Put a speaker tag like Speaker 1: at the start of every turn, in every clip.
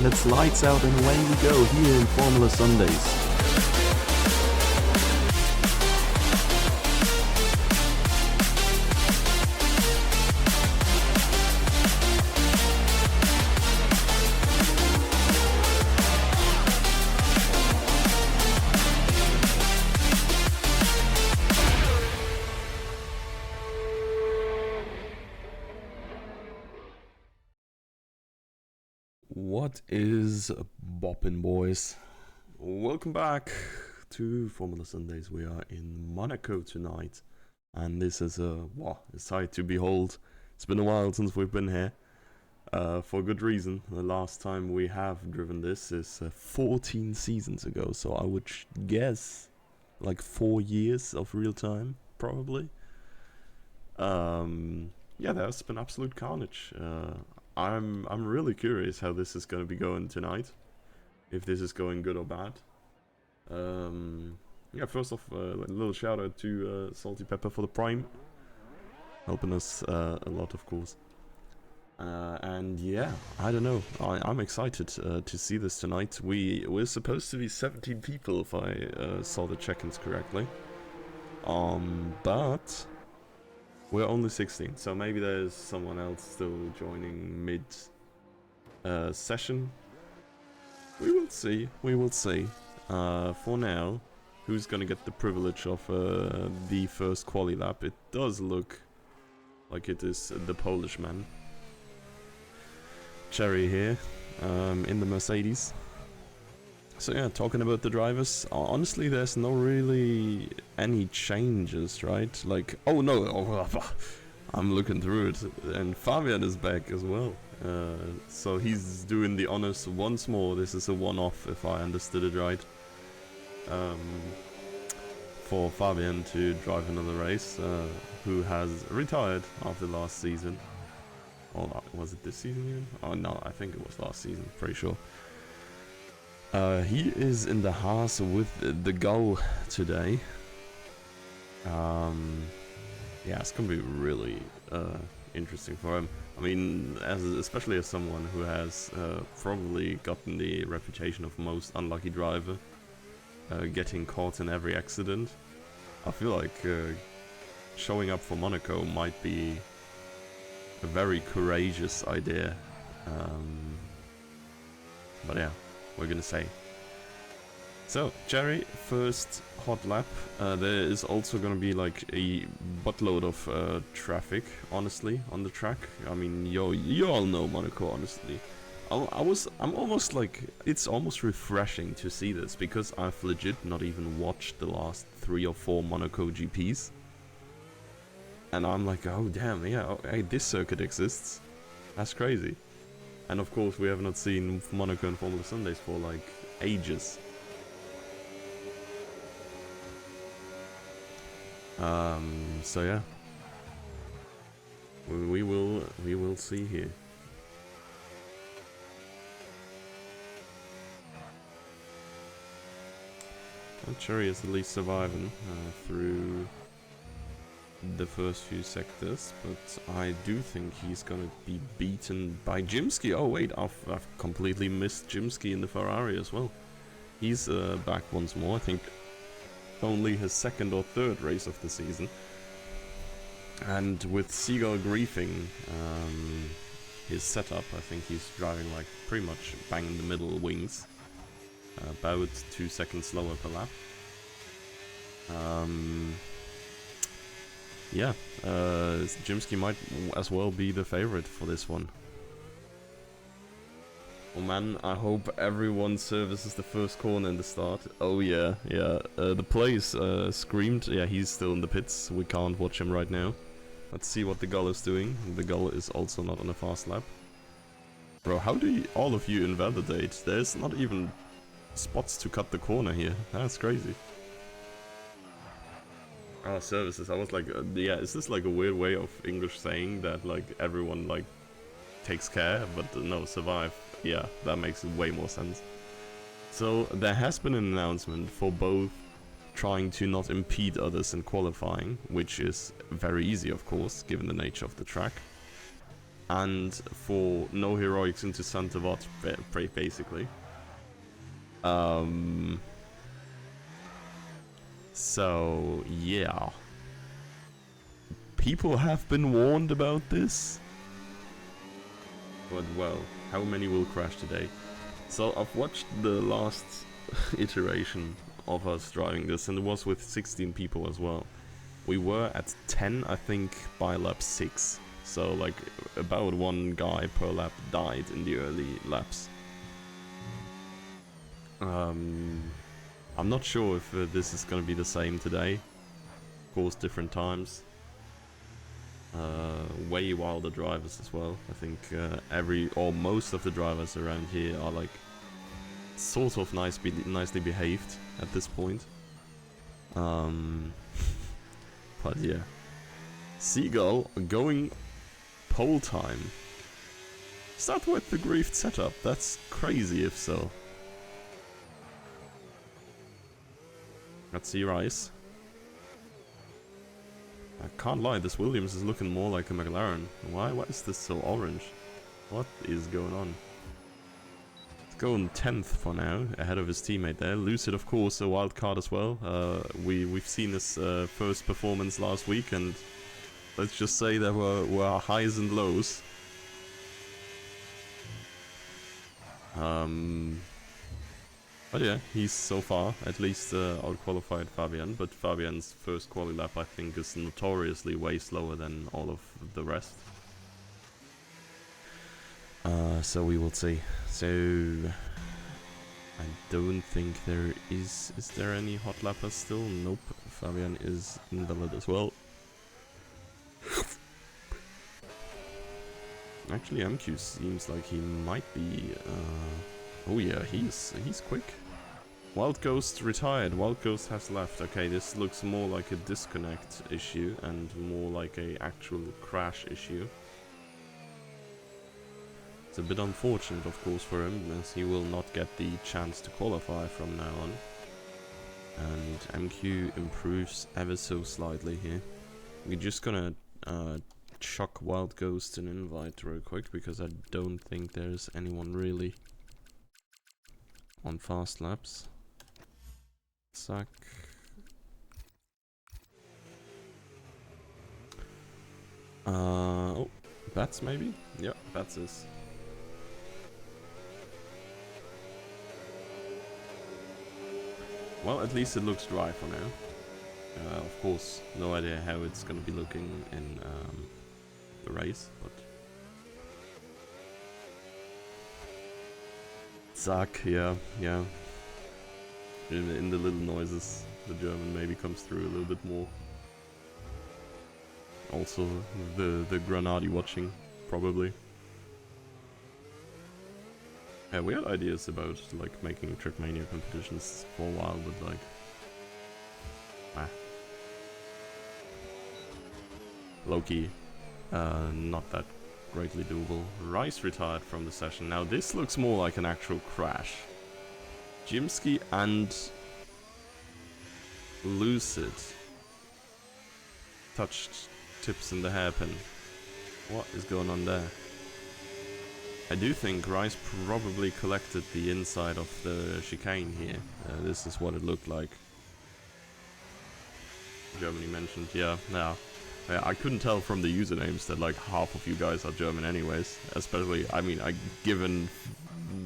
Speaker 1: it's lights out and away we go here in Formula Sundays. What is boppin', boys? Welcome back to Formula Sundays. We are in Monaco tonight, and this is a sight to behold. It's been a while since we've been here, for good reason. The last time we have driven this is 14 seasons ago, so I would guess like 4 years of real time, probably. Yeah, there's been absolute carnage. I'm really curious how this is going to be going tonight, if this is going good or bad. Yeah, first off, a little shout out to Salty Pepper for the Prime, helping us a lot, of course. And yeah, I don't know, I'm excited to see this tonight. We're supposed to be 17 people, if I saw the check-ins correctly. But we're only 16, so maybe there's someone else still joining mid session. We will see, we will see. For now, who's gonna get the privilege of the first quali lap? It does look like it is the Polish man. Cherry here, in the Mercedes. So yeah, talking about the drivers, honestly there's no really any changes, right? Like, oh no, I'm looking through it, and Fabian is back as well. So he's doing the honors once more. This is a one-off, if I understood it right. For Fabian to drive another race, who has retired after last season. Or was it this season even? Oh no, I think it was last season, pretty sure. He is in the Haas with the Gull today. Yeah, it's gonna be really interesting for him. I mean, especially as someone who has probably gotten the reputation of most unlucky driver, getting caught in every accident. I feel like showing up for Monaco might be a very courageous idea. But yeah, we're gonna say. So, Jerry, first hot lap. There is also gonna be like a buttload of traffic, honestly, on the track. I mean, you all know Monaco, honestly. I'm almost like, it's almost refreshing to see this, because I've legit not even watched the last 3 or 4 Monaco GPs. And I'm like, oh damn, yeah, hey, this circuit exists. That's crazy. And of course, we have not seen Monaco and Formula Sundays for like ages. So yeah, we will see here. Well, Cherry is at least surviving through the first few sectors, but I do think he's gonna be beaten by Jimsky. Oh wait, I've completely missed Jimsky in the Ferrari as well. He's back once more. I think only his 2nd or 3rd race of the season. And with Seagull griefing his setup, I think he's driving like pretty much bang in the middle wings, about 2 seconds slower per lap. Yeah, Jimsky might as well be the favorite for this one. Oh man, I hope everyone services the first corner in the start. Oh yeah, yeah. The place screamed. Yeah, he's still in the pits. We can't watch him right now. Let's see what the Gull is doing. The Gull is also not on a fast lap. Bro, how do all of you invalidate? There's not even spots to cut the corner here. That's crazy. Ah, services. I was like, yeah, is this like a weird way of English saying that like everyone like takes care, but no, survive? Yeah, that makes way more sense. So there has been an announcement for both trying to not impede others in qualifying, which is very easy, of course, given the nature of the track. and for no heroics into Santa Vot, basically. So, yeah. People have been warned about this. But, well, how many will crash today? So, I've watched the last iteration of us driving this, and it was with 16 people as well. We were at 10, I think, by lap 6. So, like, about one guy per lap died in the early laps. I'm not sure if this is gonna be the same today. Of course, different times. Way wilder drivers as well. I think most of the drivers around here are like sort of nicely behaved at this point. But yeah, Seagull going pole time. Is that with the griefed setup? That's crazy if so. Let's see Rice. I can't lie, this Williams is looking more like a McLaren. Why is this so orange? What is going on? Let's go in 10th for now, ahead of his teammate there. Lucid, of course, a wild card as well. We've seen his first performance last week, and let's just say there were highs and lows. But yeah, he's so far at least out-qualified Fabian, but Fabian's first quali lap I think is notoriously way slower than all of the rest. So we will see. So I don't think there is there any hot lappers still? Nope, Fabian is invalid as well. Actually, MQ seems like he might be. Oh yeah, he's quick. Wild Ghost retired. Wild Ghost has left. Okay, this looks more like a disconnect issue and more like a actual crash issue. It's a bit unfortunate, of course, for him, as he will not get the chance to qualify from now on. And MQ improves ever so slightly here. We're just gonna chuck Wild Ghost an invite real quick, because I don't think there's anyone really on fast laps. Suck. Oh, Bats maybe? Yeah, Bats is. Well, at least it looks dry for now. Of course, no idea how it's gonna be looking in the race, but Zack, yeah. In the little noises, the German maybe comes through a little bit more. Also, the Granadi watching, probably. Yeah, we had ideas about like making Tripmania competitions for a while, but like, low-key, not that greatly doable. Rice retired from the session. Now this looks more like an actual crash. Jimsky and Lucid touched tips in the hairpin. What is going on there? I do think Rice probably collected the inside of the chicane here. This is what it looked like. Germany mentioned, yeah, I couldn't tell from the usernames that like half of you guys are German anyways. Especially, I mean, given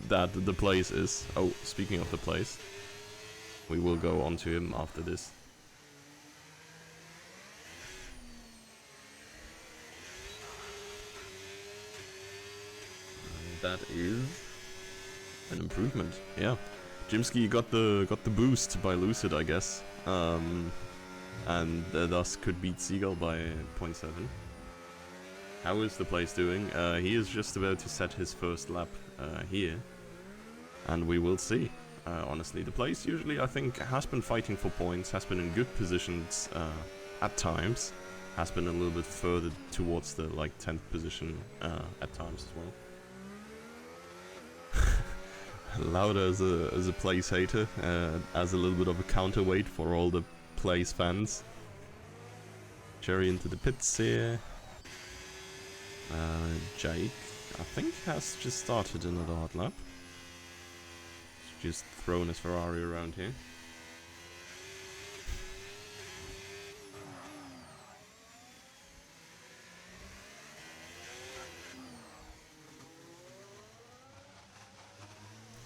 Speaker 1: that the place is... Oh, speaking of the place, we will go on to him after this. And that is an improvement. Yeah, Jimsky got the boost by Lucid, I guess, and thus could beat Seagull by 0.7. How is the place doing? He is just about to set his first lap here, and we will see. Honestly, the place usually, I think, has been fighting for points, has been in good positions at times, has been a little bit further towards the like 10th position at times as well. Lauda as a place hater, as a little bit of a counterweight for all the place fans. Cherry into the pits here. Jake, I think, has just started another hot lap. He's just thrown his Ferrari around here.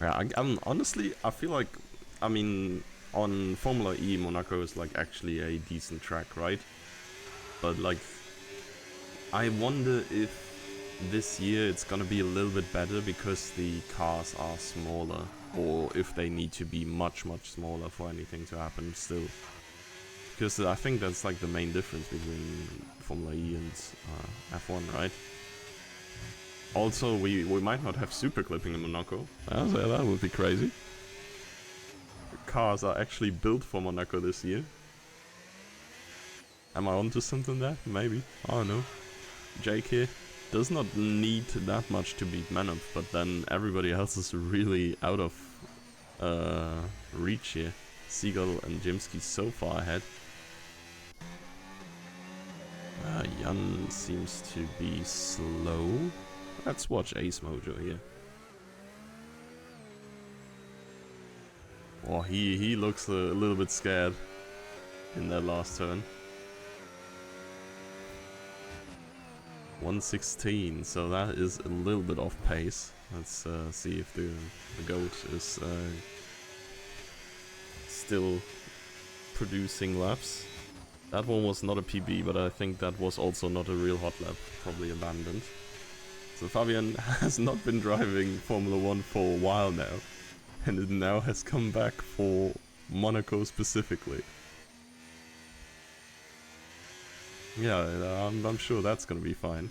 Speaker 1: Yeah, I'm honestly, I feel like, I mean, on Formula E, Monaco is like actually a decent track, right? But like, I wonder if this year it's gonna be a little bit better because the cars are smaller, or if they need to be much smaller for anything to happen still. Because I think that's like the main difference between Formula E and F1, right? Also, we might not have super clipping in Monaco. That would be crazy. The cars are actually built for Monaco this year. Am I onto something there? Maybe. I don't know. Jake here does not need that much to beat Manop, but then everybody else is really out of reach here. Seagull and Jimsky so far ahead. Jan seems to be slow. Let's watch Ace Mojo here. Oh, he looks a little bit scared in that last turn. 116, so that is a little bit off pace. Let's see if the goat is still producing laps. That one was not a PB, but I think that was also not a real hot lap, probably abandoned. So Fabian has not been driving Formula 1 for a while now, and it now has come back for Monaco specifically. Yeah, I'm sure that's gonna be fine.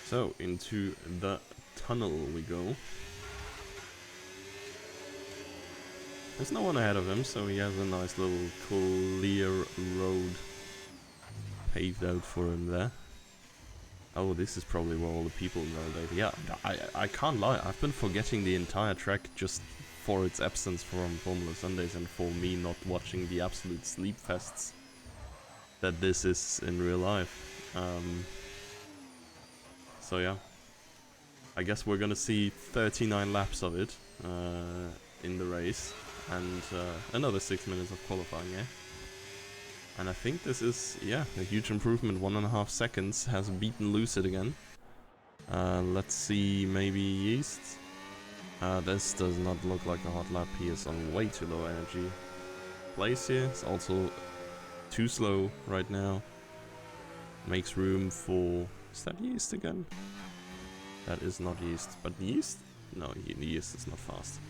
Speaker 1: So, into the tunnel we go. There's no one ahead of him, so he has a nice little clear road paved out for him there. Oh, this is probably where all the people rolled over. Yeah, I can't lie, I've been forgetting the entire track just for its absence from Formula Sundays and for me not watching the absolute sleep fests that this is in real life. So yeah, I guess we're gonna see 39 laps of it in the race, and another 6 minutes of qualifying, yeah. And I think this is, yeah, a huge improvement. 1.5 seconds, has beaten Lucid again. Let's see, maybe Yeast. This does not look like a hot lap. He is on way too low energy. Place here, it's also too slow right now. Makes room for... Is that Yeast again? That is not Yeast. But Yeast? No, Yeast is not fast.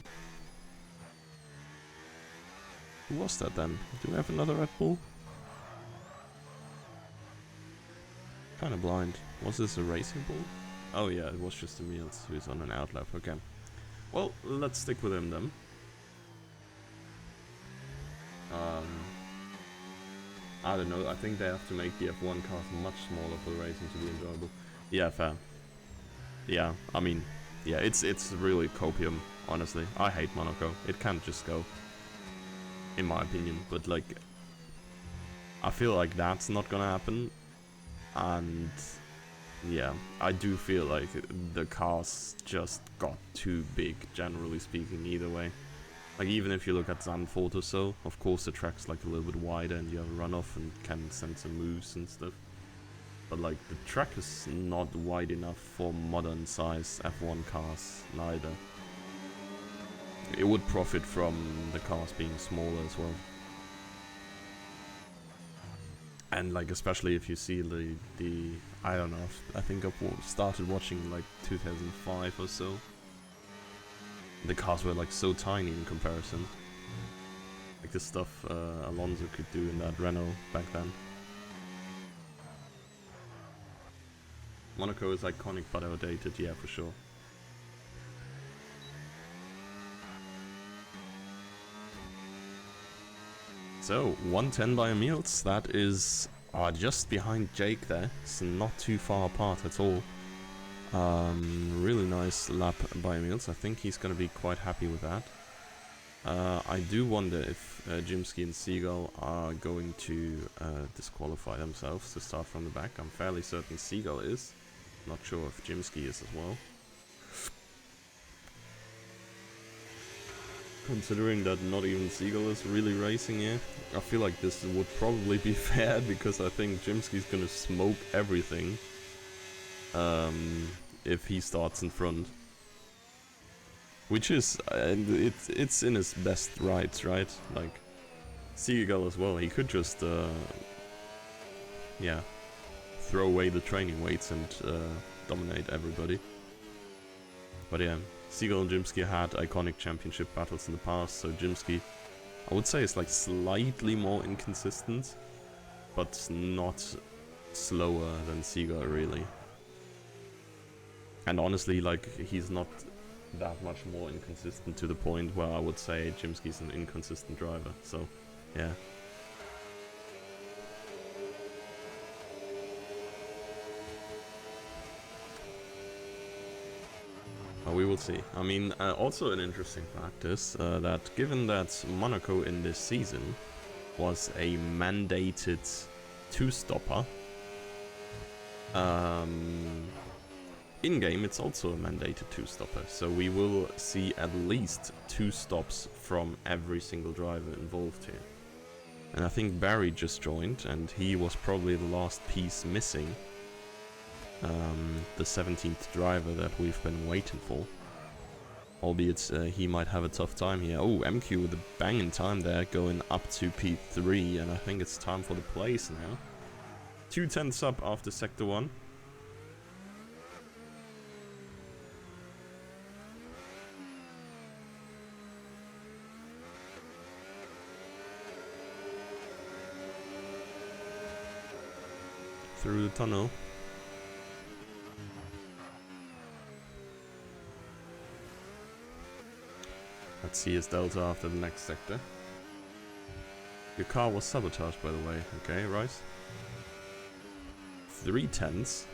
Speaker 1: Who was that then? Do we have another Red Bull? Kinda blind. Was this a Racing Bull? Oh yeah, it was just Emils who's on an outlap. Okay. Well, let's stick with him then. I don't know, I think they have to make the F1 cars much smaller for the racing to be enjoyable. Yeah, fair. Yeah, I mean, yeah, it's really copium, honestly. I hate Monaco. It can't just go, in my opinion. But like, I feel like that's not gonna happen. And yeah, I do feel like the cars just got too big, generally speaking, either way. Like, even if you look at Zandvoort or so, of course the track's like a little bit wider and you have a runoff and can send some moves and stuff. But like, the track is not wide enough for modern size F1 cars, neither. It would profit from the cars being smaller as well. And like, especially if you see the I don't know, I think I've started watching like 2005 or so. The cars were like so tiny in comparison. Like the stuff Alonso could do in that Renault back then. Monaco is iconic but outdated, yeah, for sure. So, 110 by Emils, that is just behind Jake there. It's not too far apart at all. Really nice lap by Emils. I think he's gonna be quite happy with that. I do wonder if Jimsky and Seagull are going to disqualify themselves to start from the back. I'm fairly certain Seagull is. Not sure if Jimsky is as well. Considering that not even Seagull is really racing here, I feel like this would probably be fair, because I think Jimsky's gonna smoke everything if he starts in front. Which is, it's in his best rights, right? Like, Seagull as well, he could just, yeah, throw away the training weights and dominate everybody. But yeah, Seagull and Jimsky had iconic championship battles in the past, so Jimsky, I would say, is like slightly more inconsistent, but not slower than Seagull, really. And honestly, like, he's not that much more inconsistent to the point where I would say Jimsky's an inconsistent driver, so yeah. We will see. I mean, also an interesting fact is that given that Monaco in this season was a mandated two-stopper, in-game it's also a mandated two-stopper, so we will see at least 2 stops from every single driver involved here. And I think Barry just joined, and he was probably the last piece missing. The 17th driver that we've been waiting for. Albeit he might have a tough time here. Oh, MQ with a banging time there, going up to P3, and I think it's time for the place now. 2/10 up after Sector 1. Through the tunnel. Let's see his delta after the next sector. Your car was sabotaged, by the way. Okay, right. 3/10.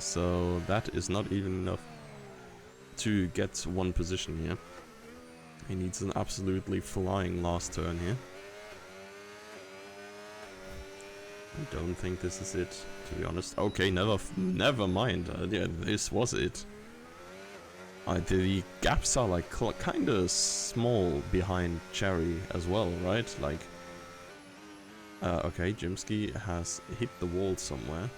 Speaker 1: So that is not even enough to get one position here. He needs an absolutely flying last turn here. I don't think this is it, to be honest. Okay, never mind. Yeah, this was it. The gaps are like kind of small behind Cherry as well, right? Like, okay, Jimsky has hit the wall somewhere.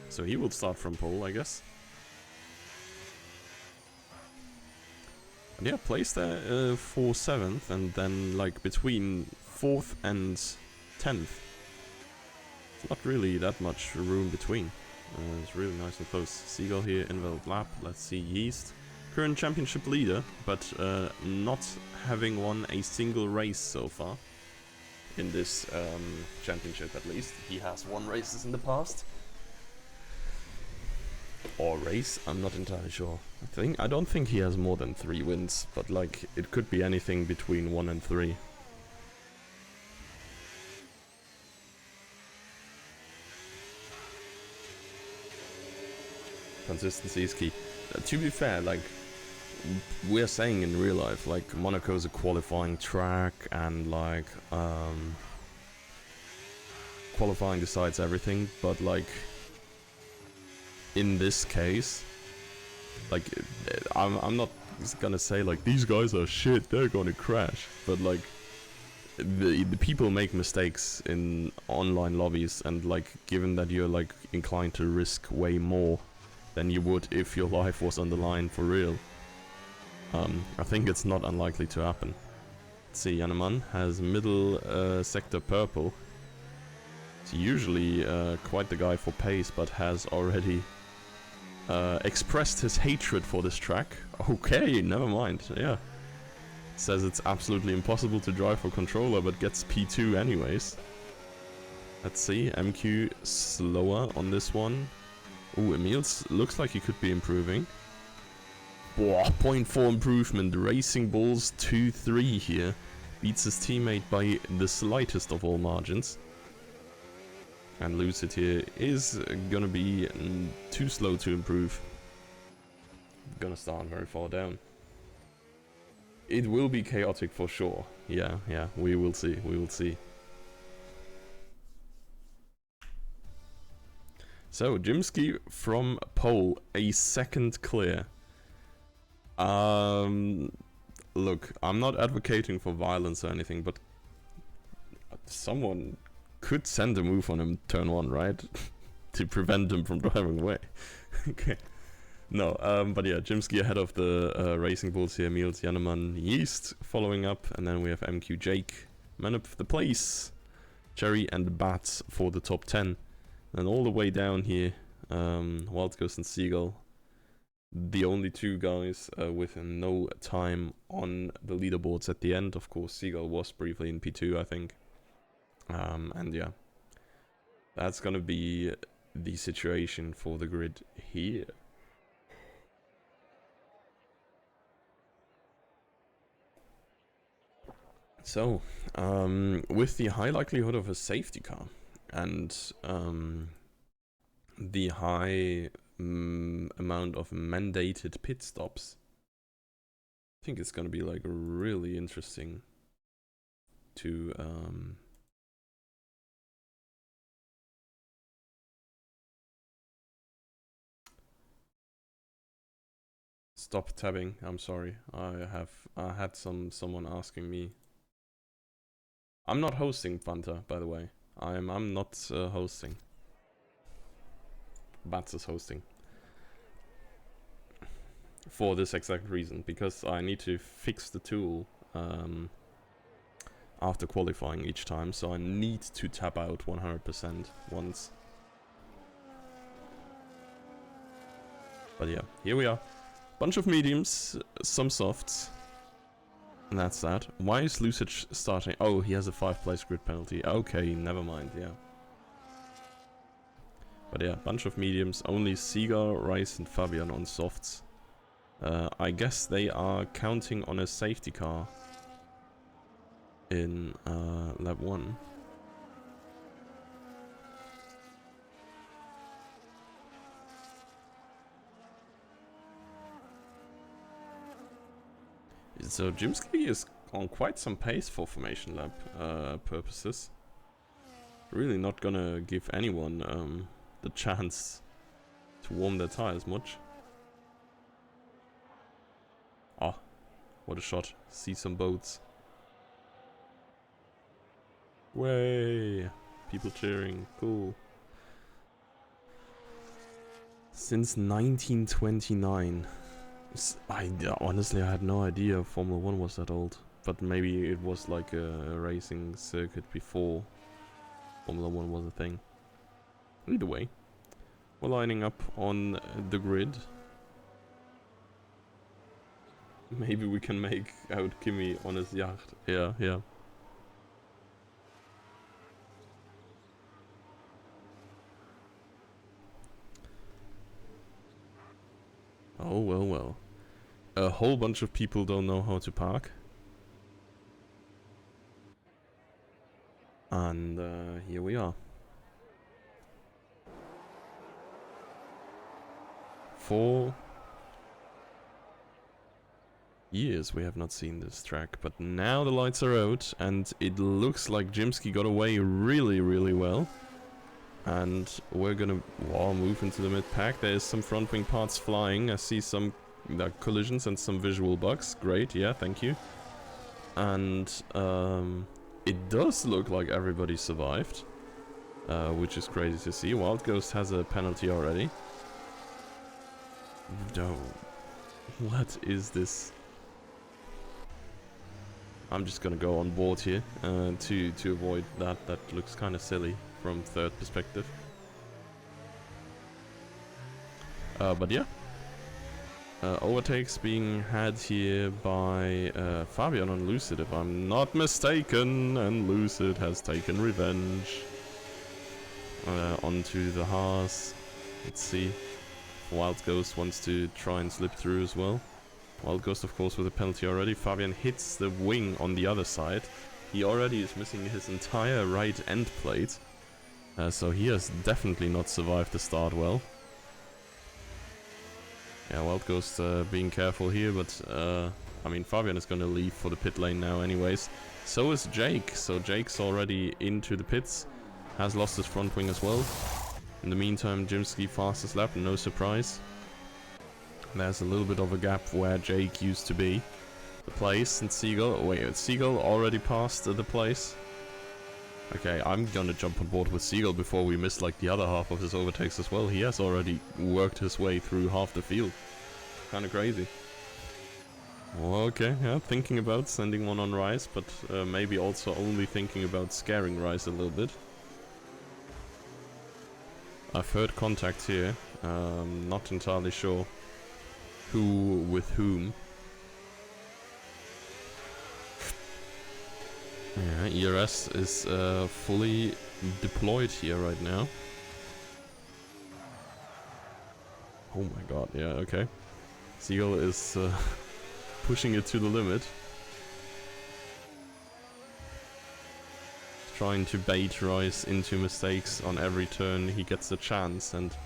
Speaker 1: So he will start from pole, I guess. And yeah, place there for 7th, and then like between 4th and 10th. Not really that much room between. It's really nice and close. Seagull here, invalid lap. Let's see Yeast. Current championship leader, but not having won a single race so far. In this championship, at least. He has won races in the past. Or race, I'm not entirely sure. I don't think he has more than 3 wins, but like, it could be anything between 1 and 3. Consistency is key. To be fair, like, we're saying in real life, like, Monaco is a qualifying track, and like, qualifying decides everything, but like, in this case, like, I'm not gonna say like, these guys are shit, they're gonna crash, but like, the people make mistakes in online lobbies, and like, given that you're like inclined to risk way more than you would if your life was on the line for real, I think it's not unlikely to happen. Let's see, Yaneman has middle sector purple. He's usually quite the guy for pace, but has already expressed his hatred for this track. Okay, never mind, yeah. Says it's absolutely impossible to drive for controller, but gets P2 anyways. Let's see, MQ slower on this one. Ooh, Emils looks like he could be improving. Whoa, 0.4 improvement. Racing Bulls 2-3 here. Beats his teammate by the slightest of all margins. And Lucid here is gonna be too slow to improve. Gonna start very far down. It will be chaotic for sure. Yeah, we will see, we will see. So, Jimsky from pole, a second clear. Look, I'm not advocating for violence or anything, but someone could send a move on him turn 1, right? To prevent him from driving away. Okay. No, but yeah, Jimsky ahead of the Racing Bulls here, Miels, Janneman, Yeast following up, and then we have MQ Jake, man up the place, Cherry and Bats for the top 10. And all the way down here, Wild Ghost and Seagull, the only two guys with no time on the leaderboards at the end. Of course, Seagull was briefly in P2, I think. And yeah, that's gonna be the situation for the grid here. So, with the high likelihood of a safety car and the high amount of mandated pit stops, I think it's gonna be like really interesting to stop tabbing. I'm sorry. I had someone asking me. I'm not hosting Fanta, by the way. I'm not hosting. Bats is hosting. For this exact reason, because I need to fix the tool after qualifying each time, so I need to tap out 100% once. But yeah, here we are. Bunch of mediums, some softs. And that's that. Why is Lucid starting? Oh, he has a 5-place grid penalty. Okay, never mind, yeah. But yeah, bunch of mediums. Only Seagull, Rice and Fabian on softs. I guess they are counting on a safety car in lap 1. So Jimsky is on quite some pace for formation lap purposes. Really not gonna give anyone the chance to warm their tires much. Oh, what a shot. See some boats. Way! People cheering. Cool. Since 1929. Honestly, I had no idea Formula 1 was that old. But maybe it was like a racing circuit before Formula 1 was a thing. Either way, we're lining up on the grid. Maybe we can make out Kimi on his yacht. Yeah. Oh, well. A whole bunch of people don't know how to park. And here we are. For years we have not seen this track, but now the lights are out and it looks like Jimsky got away really well. And we're gonna move into the mid-pack. There's some front wing parts flying. I see some collisions and some visual bugs. Great, yeah, thank you. And it does look like everybody survived, which is crazy to see. Wild Ghost has a penalty already. No, what is this? I'm just gonna go on board here to avoid that. That looks kind of silly from third perspective. But yeah. Overtakes being had here by Fabian on Lucid, if I'm not mistaken, and Lucid has taken revenge onto the Haas. Let's see. Wild Ghost wants to try and slip through as well. Wild Ghost, of course, with a penalty already. Fabian hits the wing on the other side. He already is missing his entire right end plate. So he has definitely not survived the start well. Yeah, Wild Ghost being careful here, but I mean, Fabian is gonna leave for the pit lane now anyways. So is Jake. So Jake's already into the pits. Has lost his front wing as well. In the meantime, Jimsky fastest lap, no surprise. There's a little bit of a gap where Jake used to be. The place, and Seagull. Wait, Seagull already passed the place. Okay, I'm gonna jump on board with Seagull before we miss like the other half of his overtakes as well. He has already worked his way through half the field. Kinda crazy. Okay, yeah, thinking about sending one on Rice, but maybe also only thinking about scaring Rice a little bit. I've heard contact here, not entirely sure who with whom. Yeah, ERS is fully deployed here right now. Oh my god, yeah, okay. Seagull is pushing it to the limit. Trying to bait Rice into mistakes on every turn he gets a chance, and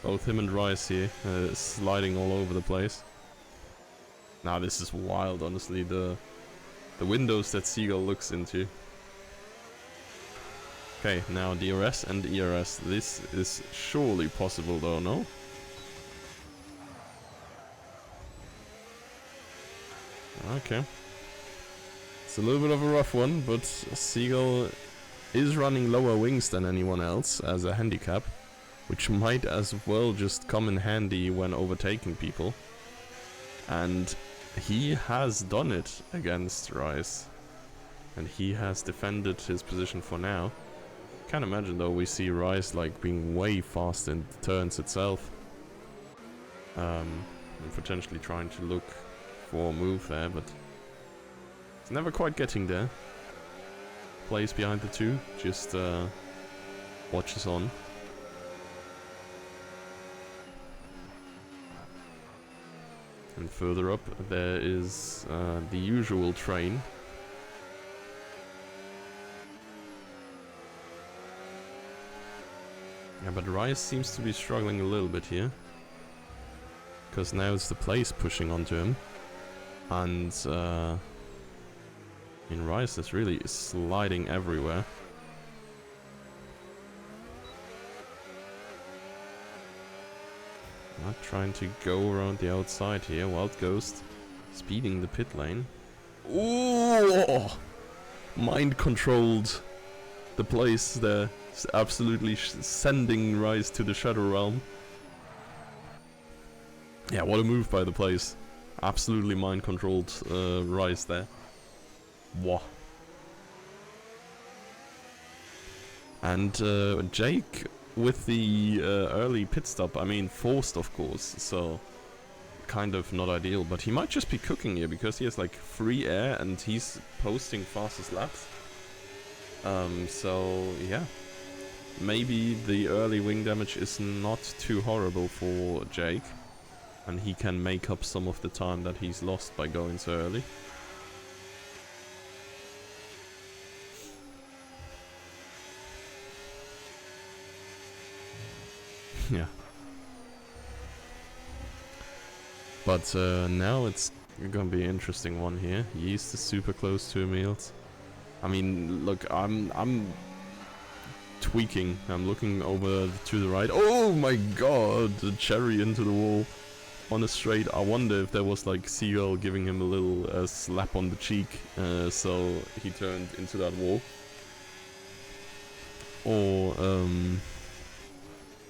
Speaker 1: both him and Rice here sliding all over the place. Now this is wild, honestly, the windows that Seagull looks into. Okay, now DRS and ERS. This is surely possible though, no? Okay. It's a little bit of a rough one, but Seagull is running lower wings than anyone else as a handicap, which might as well just come in handy when overtaking people. And he has done it against Rice. And he has defended his position for now. Can't imagine though we see Rice like being way fast in the turns itself. And potentially trying to look for a move there, but it's never quite getting there. Plays behind the two, just watches on. And further up there is the usual train. Yeah, but Rice seems to be struggling a little bit here. Because now it's the place pushing onto him. And Rice is really sliding everywhere. Not trying to go around the outside here. Wild Ghost speeding the pit lane. Ooh! Mind controlled the place there. Absolutely sending Rice to the Shadow Realm. Yeah, what a move by the place. Absolutely mind controlled Rice there. Whoa. And Jake with the early pit stop, I mean forced of course, so kind of not ideal, but he might just be cooking here because he has like free air and he's posting fastest laps. So yeah, maybe the early wing damage is not too horrible for Jake, and he can make up some of the time that he's lost by going so early. Yeah. But now it's gonna be an interesting one here. Yeast is super close to Emil's. I mean, look, I'm tweaking. I'm looking over to the right. Oh my god! The cherry into the wall on a straight. I wonder if there was like Seagull giving him a little slap on the cheek, so he turned into that wall. Or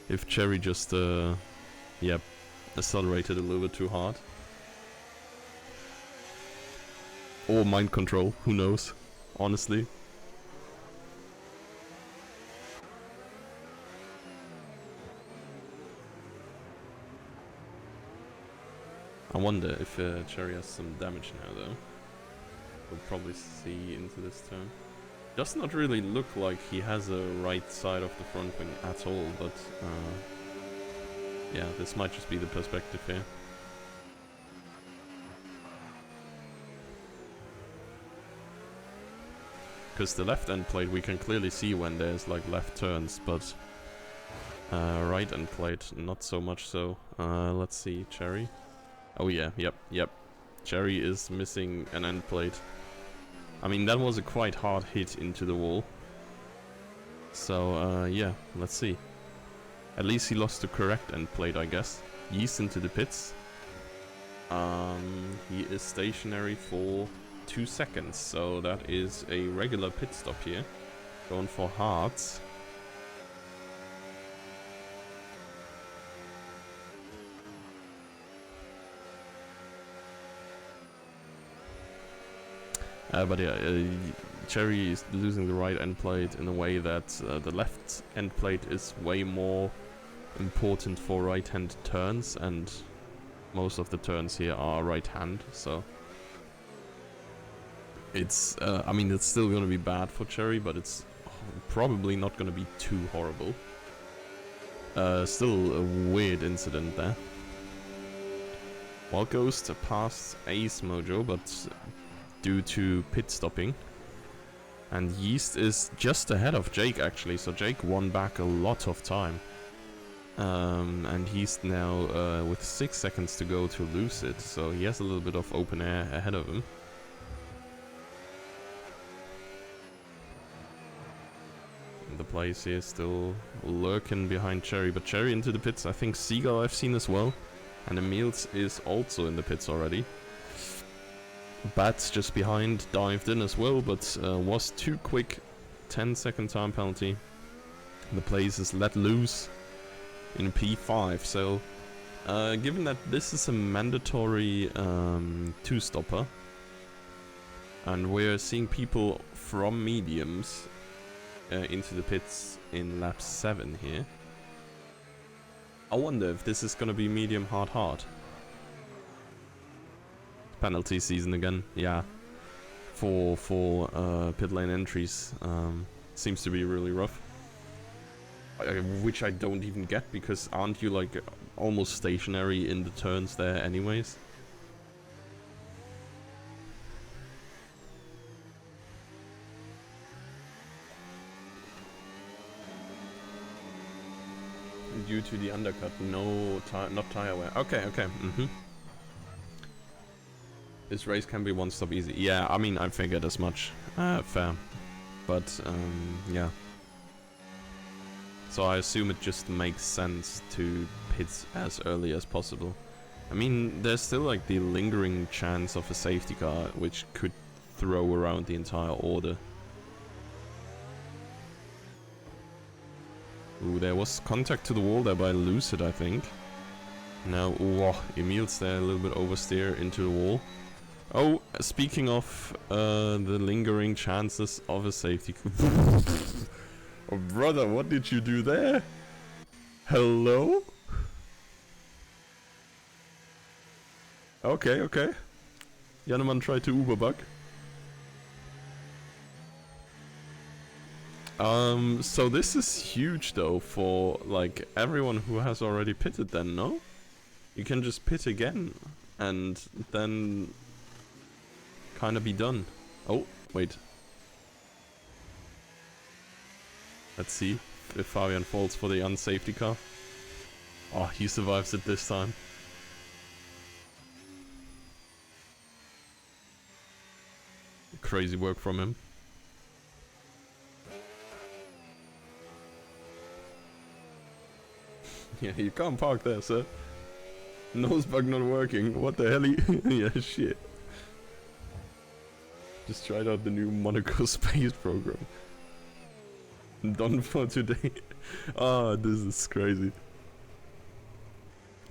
Speaker 1: if Cherry just yeah, accelerated a little bit too hard. Or mind control, who knows, honestly. I wonder if Cherry has some damage now though. We'll probably see into this turn. Does not really look like he has a right side of the front wing at all, but yeah, this might just be the perspective here. Because the left end plate we can clearly see when there's like left turns, but right end plate not so much so. Let's see, Cherry. Oh yeah, yep. Cherry is missing an end plate. I mean, that was a quite hard hit into the wall. So yeah, let's see. At least he lost the correct end plate, I guess. Yeast into the pits. He is stationary for 2 seconds, so that is a regular pit stop here. Going for hards. But yeah, Cherry is losing the right end plate in a way that the left end plate is way more important for right-hand turns, and most of the turns here are right-hand, so it's I mean, it's still gonna be bad for Cherry, but it's probably not gonna be too horrible. Still a weird incident there. Wild Ghost past Ace Mojo, but due to pit stopping. And Yeast is just ahead of Jake actually, so Jake won back a lot of time. And he's now with 6 seconds to go to lose it, so he has a little bit of open air ahead of him. And the place here still lurking behind Cherry, but Cherry into the pits. I think Seagull I've seen as well, and Emils is also in the pits already. Bats just behind, dived in as well, but was too quick. 10-second time penalty. The place is let loose in P5, so given that this is a mandatory 2-stopper, and we're seeing people from mediums into the pits in lap 7 here, I wonder if this is gonna be medium hard. Penalty season again, yeah. For pit lane entries, seems to be really rough. Which I don't even get, because aren't you like almost stationary in the turns there anyways? Due to the undercut, no not tire wear. Okay. This race can be one stop easy. Yeah, I mean, I figured as much. Fair. But, yeah. So I assume it just makes sense to pit as early as possible. I mean, there's still like the lingering chance of a safety car, which could throw around the entire order. Ooh, there was contact to the wall there by Lucid, I think. Now, ooh, Emil's there a little bit oversteer into the wall. Oh, speaking of the lingering chances of a safety... Oh, brother, what did you do there? Hello? Okay. Janeman tried to Uber bug. So this is huge though for like everyone who has already pitted then, no? You can just pit again and then kinda be done. Oh, wait. Let's see if Fabian falls for the unsafety car. Oh, he survives it this time. Crazy work from him. Yeah, you can't park there, sir. Nose bug not working. What the hell? Yeah, shit. Just tried out the new Monaco space program. Done for today. Ah, this is crazy.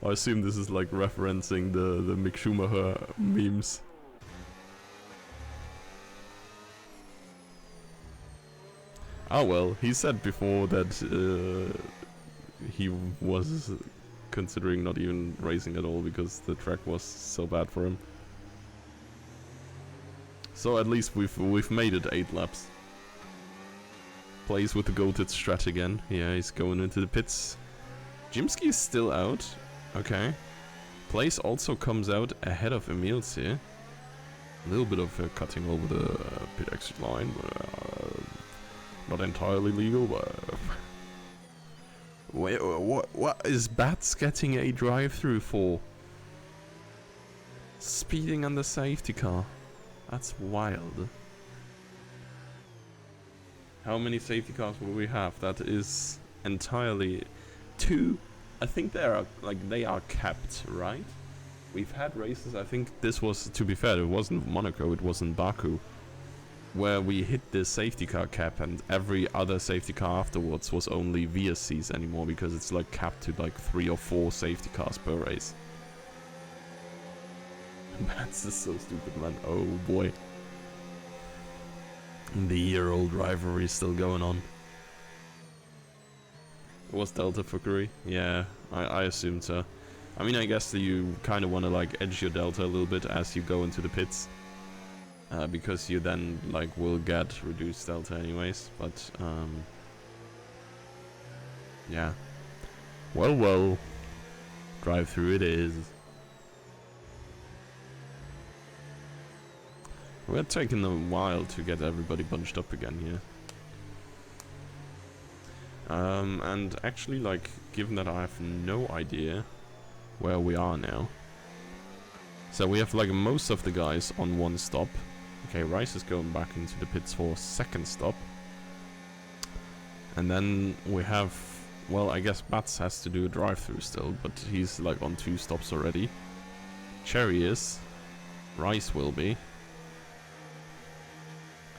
Speaker 1: I assume this is like referencing the Mick Schumacher memes. Oh well, he said before that he was considering not even racing at all because the track was so bad for him. So at least we've made it 8 laps. Plays with the goated strat again. Yeah, he's going into the pits. Jimsky is still out. Okay. Place also comes out ahead of Emils here. A little bit of cutting over the pit exit line, but not entirely legal, but... Wait, what is Bats getting a drive-through for? Speeding on the safety car. That's wild. How many safety cars will we have? That is entirely 2. I think they are capped, right? We've had races, I think this was, to be fair, it wasn't Monaco, it was in Baku, where we hit the safety car cap and every other safety car afterwards was only VSCs anymore because it's like capped to like 3 or 4 safety cars per race. That's just so stupid, man. Oh boy. The year-old rivalry is still going on. Was Delta fuckery? Yeah, I assumed so. I mean, I guess that you kind of want to like edge your Delta a little bit as you go into the pits. Because you then like will get reduced Delta anyways, but yeah. Well, drive through it is. We're taking a while to get everybody bunched up again here. And actually, like, given that I have no idea where we are now. So we have like most of the guys on 1 stop. Okay, Rice is going back into the pits for 2nd stop. And then we have, well, I guess Bats has to do a drive-through still, but he's like on 2 stops already. Cherry is. Rice will be.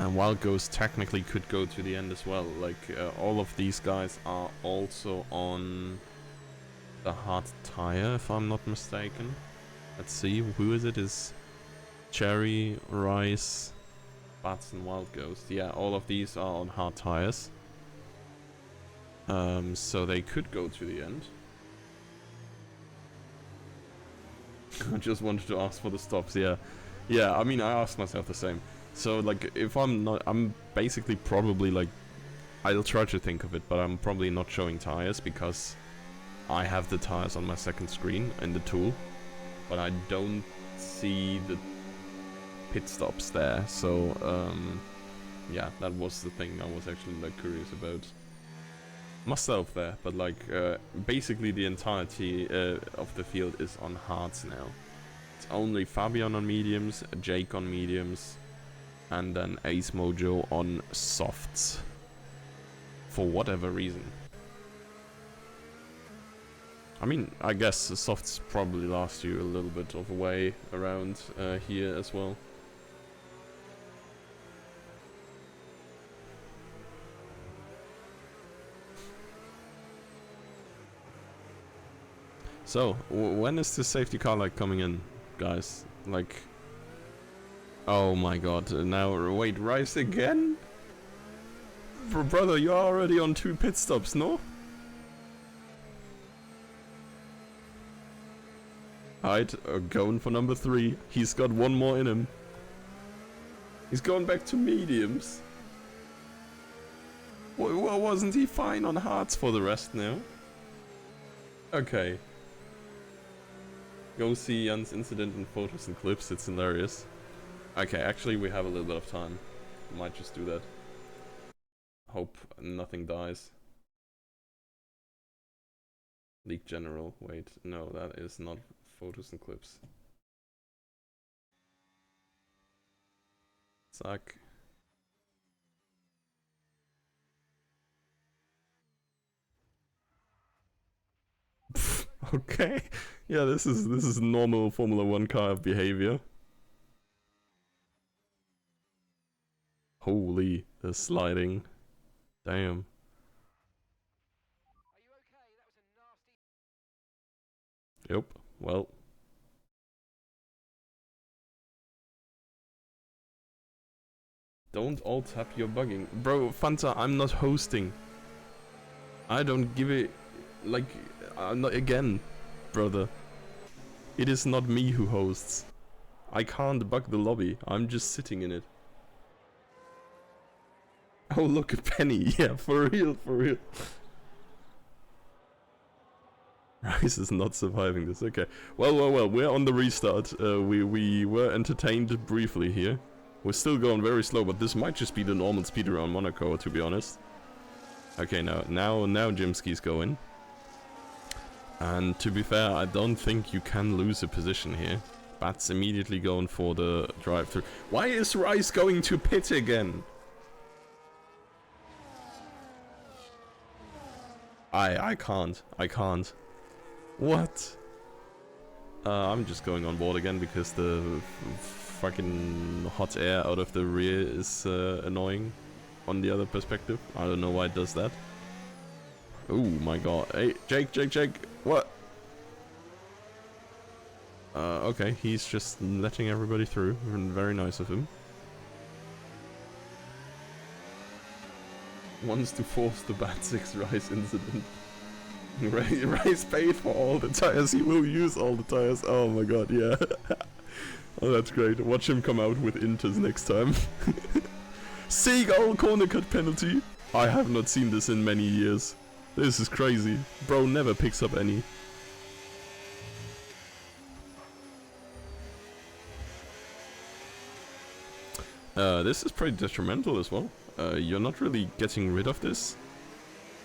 Speaker 1: And Wild Ghost technically could go to the end as well. Like, all of these guys are also on the hard tire, if I'm not mistaken. Let's see, who is it? Is Cherry, Rice, Bats, and Wild Ghost. Yeah, all of these are on hard tires. So they could go to the end. I just wanted to ask for the stops, yeah. Yeah, I mean, I asked myself the same. So, like, if I'm basically probably, like, I'll try to think of it, but I'm probably not showing tires because I have the tires on my 2nd screen in the tool, but I don't see the pit stops there, so, yeah, that was the thing I was actually, like, curious about myself there, but, like, basically the entirety of the field is on hards now. It's only Fabian on mediums, Jake on mediums, and then Ace Mojo on softs. For whatever reason. I mean, I guess the softs probably last you a little bit of a way around here as well. So, when is the safety car like coming in, guys? Like... Oh my god, now wait, Rice again? Brother, you're already on 2 pit stops, no? Alright, going for number 3. He's got 1 more in him. He's going back to mediums. Well, wasn't he fine on hards for the rest now? Okay. Go see Jan's incident in photos and clips, it's hilarious. Okay, actually we have a little bit of time. Might just do that. Hope nothing dies. League General, wait, no, that is not photos and clips. Suck. Okay, yeah, this is normal Formula 1 car behavior. Holy, the sliding. Damn.
Speaker 2: Are you okay? That was a nasty...
Speaker 1: Yep, well. Don't alt-tab your bugging. Bro, Fanta, I'm not hosting. I don't give it... Like, not again, brother. It is not me who hosts. I can't bug the lobby. I'm just sitting in it. Oh, look at Penny. Yeah, for real, for real. Rice is not surviving this. Okay. Well. We're on the restart. We were entertained briefly here. We're still going very slow, but this might just be the normal speed around Monaco, to be honest. Okay, now Jimsky's going. And to be fair, I don't think you can lose a position here. Bat's immediately going for the drive-through. Why is Rice going to pit again? I can't. What? I'm just going on board again because the fucking hot air out of the rear is annoying on the other perspective. I don't know why it does that. Oh my god. Hey, Jake. What? Okay, he's just letting everybody through. Very nice of him. Wants to force the Bad 6 Rice incident. Rice paid for all the tires. He will use all the tires. Oh my god, yeah. Oh, that's great. Watch him come out with inters next time. Seagull corner cut penalty. I have not seen this in many years. This is crazy. Bro never picks up any. This is pretty detrimental as well. You're not really getting rid of this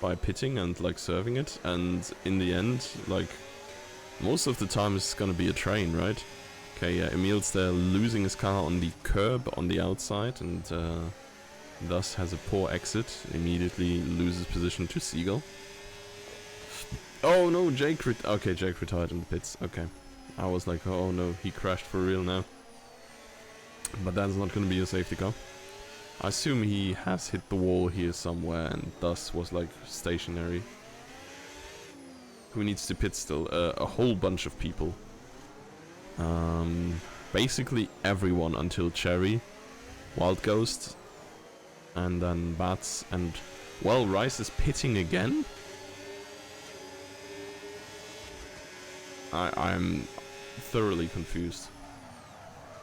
Speaker 1: by pitting and like serving it, and in the end, like most of the time it's gonna be a train, right? Okay, yeah, Emil's there losing his car on the curb on the outside, and thus has a poor exit. Immediately loses position to Seagull. Oh no, Jake retired in the pits. Okay, I was like, oh no, he crashed for real now. But that's not gonna be a safety car. I assume he has hit the wall here somewhere and thus was like stationary. Who needs to pit still? A whole bunch of people. Basically everyone until Cherry, Wild Ghost, and then Bats, and well, Rice is pitting again? I'm thoroughly confused.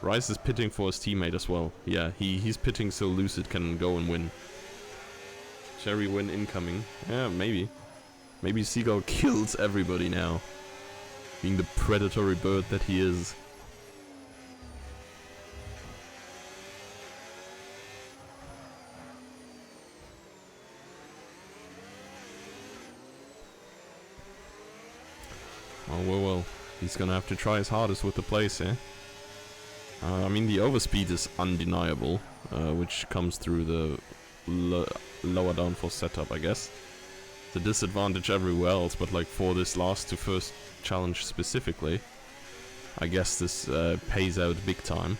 Speaker 1: Rice is pitting for his teammate as well. Yeah, he's pitting so Lucid can go and win. Cherry win incoming. Yeah, maybe. Maybe Seagull kills everybody now. Being the predatory bird that he is. Oh well. He's gonna have to try his hardest with the place here. I mean, the overspeed is undeniable, which comes through the lower downforce setup, I guess. It's a disadvantage everywhere else, but like for this last to first challenge specifically, I guess this pays out big time.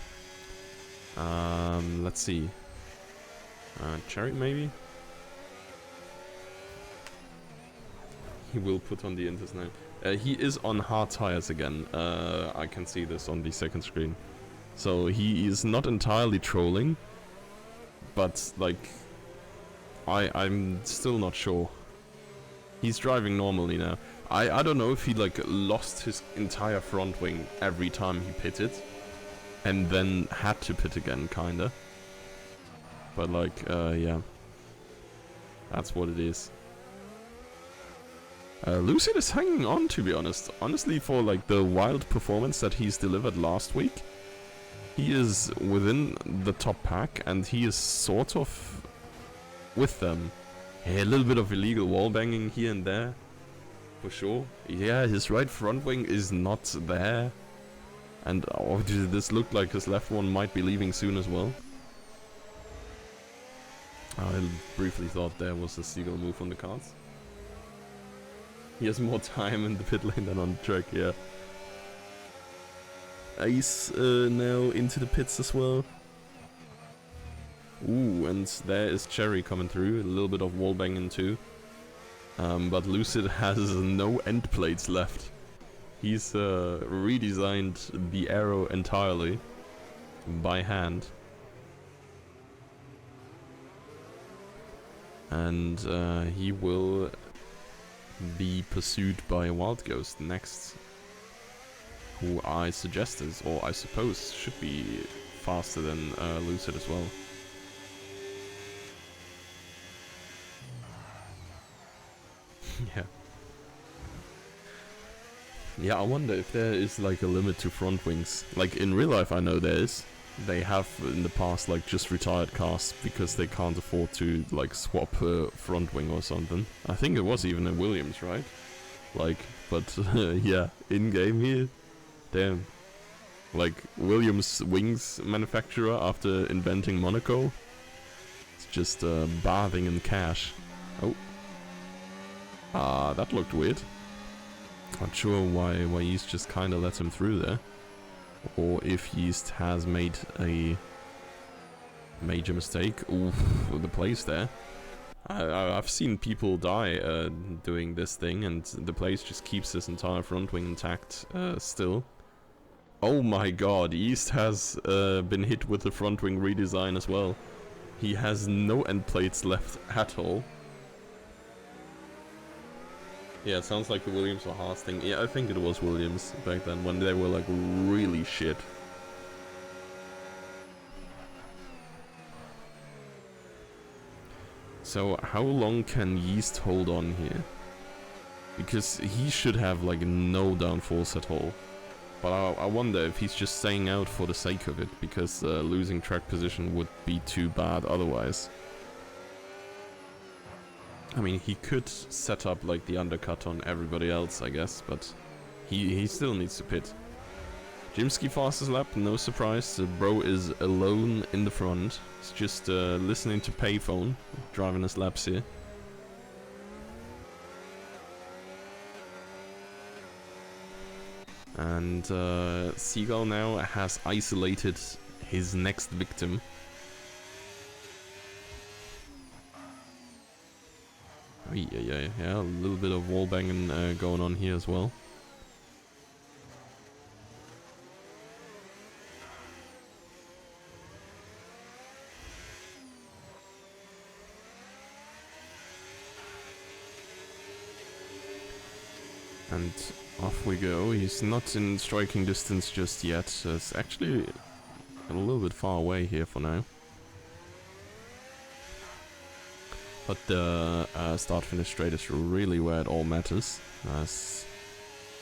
Speaker 1: Let's see. Cherry maybe? He will put on the inters now. He is on hard tires again. I can see this on the second screen. So he is not entirely trolling, but like, I'm still not sure. He's driving normally now. I don't know if he like lost his entire front wing every time he pitted, and then had to pit again, kinda. But like, yeah, that's what it is. Lucid is hanging on, to be honest. Honestly, for like the wild performance that he's delivered last week. He is within the top pack, and he is sort of with them. A little bit of illegal wall banging here and there, for sure. Yeah, his right front wing is not there, and oh, this looked like his left one might be leaving soon as well. I briefly thought there was a Seagull move on the cards. He has more time in the pit lane than on the track, yeah. Ice now into the pits as well. Ooh, and there is Cherry coming through. A little bit of wall banging too. But Lucid has no end plates left. He's redesigned the arrow entirely by hand. And he will be pursued by a Wild Ghost next. Who I suggest is, or I suppose should be faster than Lucid as well. Yeah. Yeah, I wonder if there is like a limit to front wings. Like in real life, I know there is. They have in the past like just retired cars because they can't afford to like swap a front wing or something. I think it was even a Williams, right? Like, but yeah, in game here, damn. Like Williams wings manufacturer after inventing Monaco, it's just bathing in cash. Oh, that looked weird. Not sure why Yeast just kind of let him through there, or if Yeast has made a major mistake. Oof, the place there. I've seen people die doing this thing, and the place just keeps this entire front wing intact still. Oh my god, Yeast has been hit with the front wing redesign as well. He has no end plates left at all. Yeah, it sounds like the Williams or Haas thing. Yeah, I think it was Williams back then, when they were like really shit. So how long can Yeast hold on here? Because he should have like no downforce at all. But I wonder if he's just staying out for the sake of it, because losing track position would be too bad otherwise. I mean, he could set up like the undercut on everybody else, I guess, but he still needs to pit. Jimsky fastest lap, no surprise. The bro is alone in the front. He's just listening to payphone, driving his laps here. And Seagull now has isolated his next victim. Yeah, a little bit of wall banging going on here as well. And off we go. He's not in striking distance just yet. It's actually a little bit far away here for now. But the start-finish straight is really where it all matters.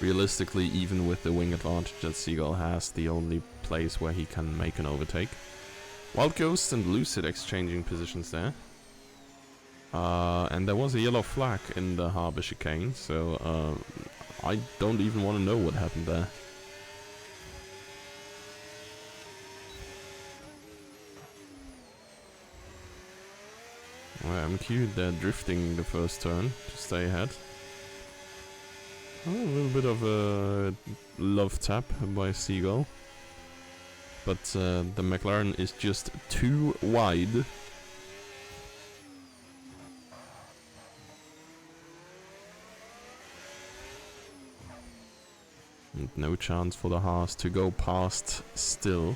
Speaker 1: Realistically, even with the wing advantage that Seagull has, the only place where he can make an overtake. Wild Ghost and Lucid exchanging positions there. And there was a yellow flag in the Harbour chicane, so I don't even want to know what happened there. Well, MQ, they're drifting the first turn to stay ahead. Oh, a little bit of a love tap by Seagull. But the McLaren is just too wide. And no chance for the Haas to go past still.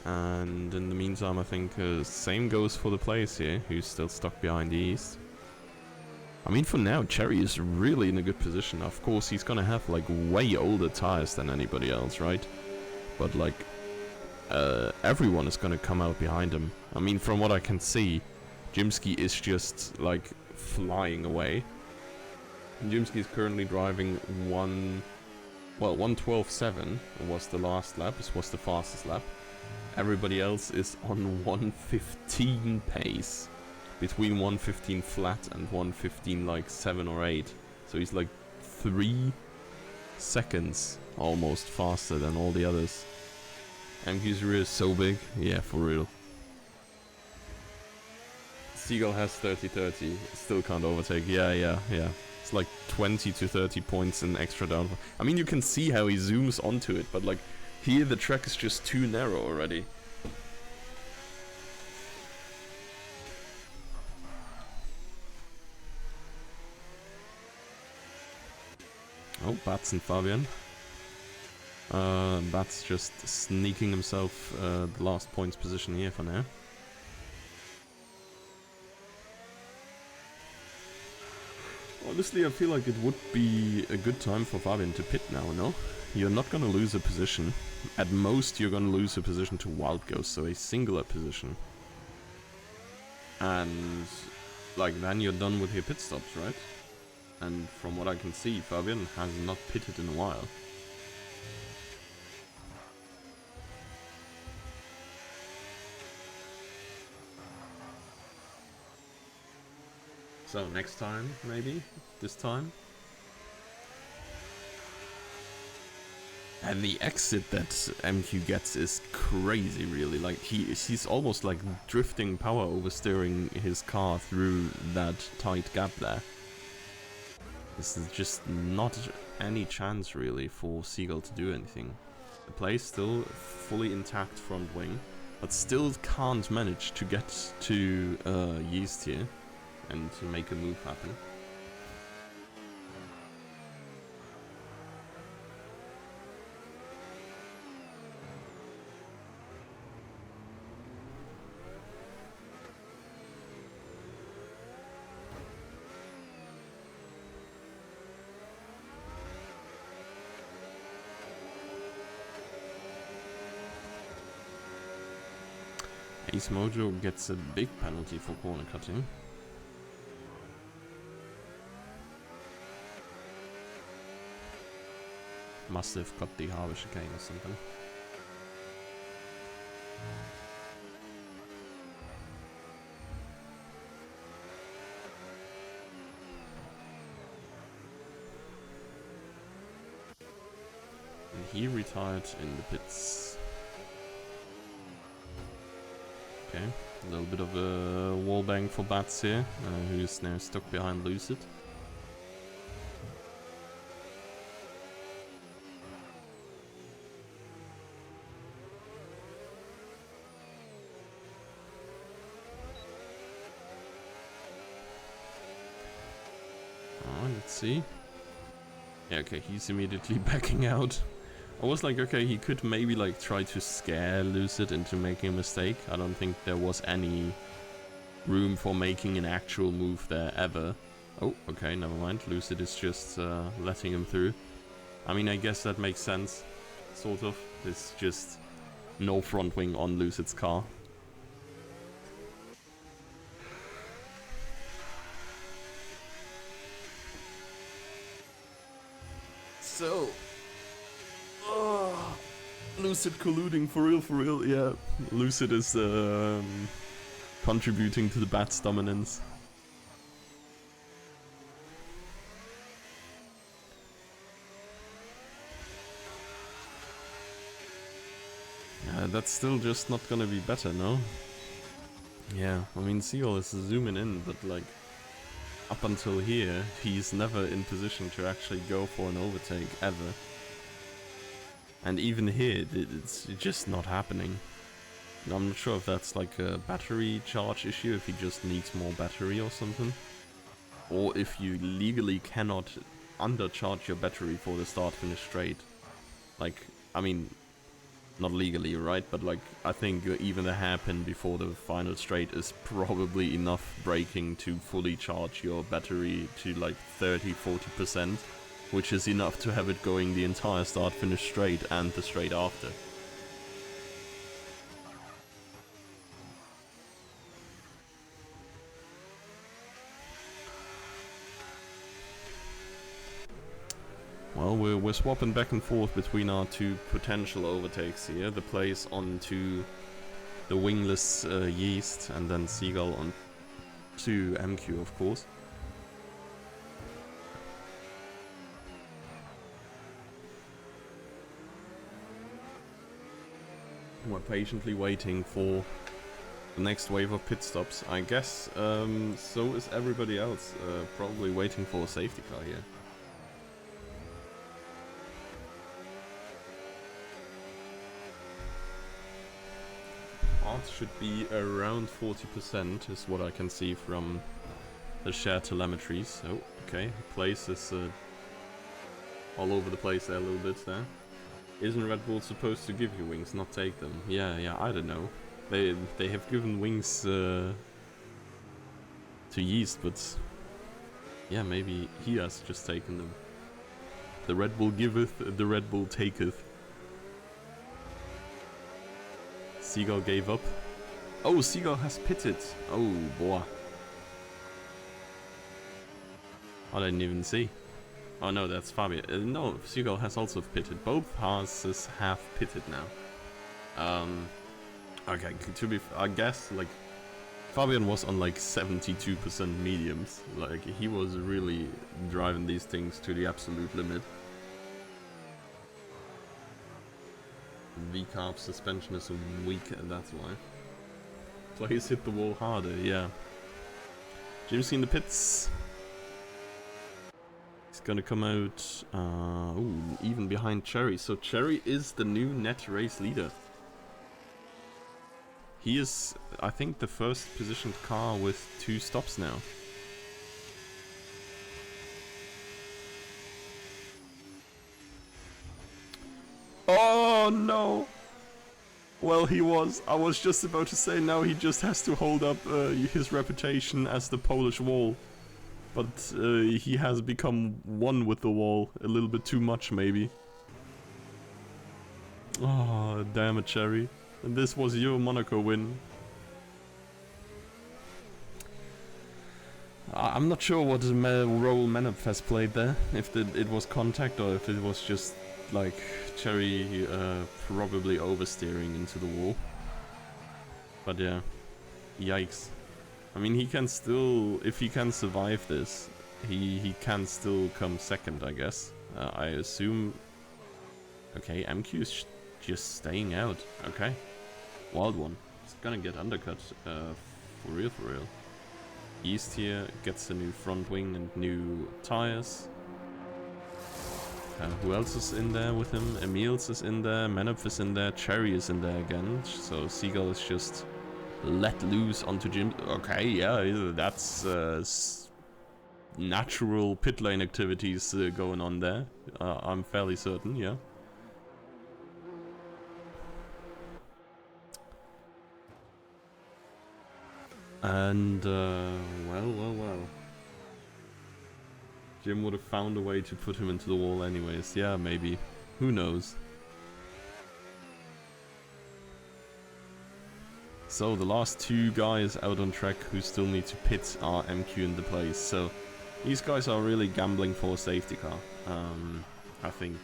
Speaker 1: And in the meantime, I think same goes for the players here, who's still stuck behind the East. I mean, for now, Cherry is really in a good position. Of course, he's gonna have like way older tires than anybody else, right? But like, everyone is gonna come out behind him. I mean, from what I can see, Jimsky is just like flying away. Jimsky is currently driving 1:12.7 was the last lap. This was the fastest lap. Everybody else is on 1:15 pace. Between 1:15 flat and 1:15 like 7 or 8. So he's like 3 seconds almost faster than all the others. MQ's rear is so big. Yeah, for real. Seagull has 30-30. Still can't overtake. Yeah. It's like 20 to 30 points in extra downforce. I mean, you can see how he zooms onto it, but like here the track is just too narrow already. Oh, Bats and Fabian. Bats just sneaking himself the last points position here for now. Honestly, I feel like it would be a good time for Fabian to pit now, no? You're not gonna lose a position. At most, you're gonna lose a position to Wild Ghost, so a singular position. And, like, then you're done with your pit stops, right? And from what I can see, Fabian has not pitted in a while. So next time, maybe? This time? And the exit that MQ gets is crazy, really. Like, he's almost like drifting power oversteering his car through that tight gap there. This is just not any chance, really, for Seagull to do anything. The play's still fully intact front wing, but still can't manage to get to Yeast here and to make a move happen. Ace Mojo gets a big penalty for corner cutting. Must have got the Harbour chicane or something. And he retired in the pits. Okay, a little bit of a wallbang for Bats here, who's now stuck behind Lucid. Let's see. Yeah, okay, he's immediately backing out. I was like, okay, he could maybe like try to scare Lucid into making a mistake. I don't think there was any room for making an actual move there ever. Oh, okay, never mind. Lucid is just letting him through. I mean, I guess that makes sense, sort of. There's just no front wing on Lucid's car. So, Lucid colluding for real, yeah. Lucid is contributing to the Bats' dominance. That's still just not gonna be better, no? Yeah, I mean, Seagull is zooming in, but like, up until here, he's never in position to actually go for an overtake, ever. And even here, it's just not happening. I'm not sure if that's like a battery charge issue, if he just needs more battery or something. Or if you legally cannot undercharge your battery for the start-finish straight. Like, I mean, not legally, right? But like, I think even a hairpin before the final straight is probably enough braking to fully charge your battery to like 30-40%, which is enough to have it going the entire start-finish straight and the straight after. Well, we're swapping back and forth between our two potential overtakes here. The place onto the wingless Yeast, and then Seagull on to MQ, of course. We're patiently waiting for the next wave of pit stops. I guess so is everybody else, probably waiting for a safety car here. Odds should be around 40% is what I can see from the shared telemetries. Oh, okay, place is all over the place there a little bit there. Isn't Red Bull supposed to give you wings, not take them? Yeah, I don't know. They have given wings to Yeast, but yeah, maybe he has just taken them. The Red Bull giveth, the Red Bull taketh. Seagull gave up. Oh, Seagull has pitted. Oh, boy. I didn't even see. Oh no, that's Fabio. No, Seagull has also pitted. Both Haas's have pitted now. Okay, to be, I guess, like, Fabian was on like 72% mediums. Like, he was really driving these things to the absolute limit. V-carb suspension is weak, and that's why. Players hit the wall harder, yeah. Jim's in the pits. He's gonna come out, ooh, even behind Cherry. So Cherry is the new net race leader. He is, I think, the first positioned car with 2 stops now. Oh no! Well, he was. I was just about to say now he just has to hold up his reputation as the Polish wall. But he has become one with the wall. A little bit too much, maybe. Oh, damn it, Cherry. And this was your Monaco win. I'm not sure what role Manop has played there. If it was contact or if it was just like Cherry probably oversteering into the wall. But yeah, yikes. I mean, he can still, if he can survive this, he can still come second, I guess. I assume. Okay, MQ is just staying out. Okay. Wild one. He's gonna get undercut, for real, for real. East here gets a new front wing and new tires. Who else is in there with him? Emils is in there, Manop is in there, Cherry is in there again. So Seagull is just let loose onto Jim. Okay, yeah, that's natural pit lane activities going on there. I'm fairly certain, yeah. And, well. Jim would have found a way to put him into the wall anyways. Yeah, maybe. Who knows? So, the last 2 guys out on track who still need to pit are MQ in the place. So, these guys are really gambling for a safety car. I think,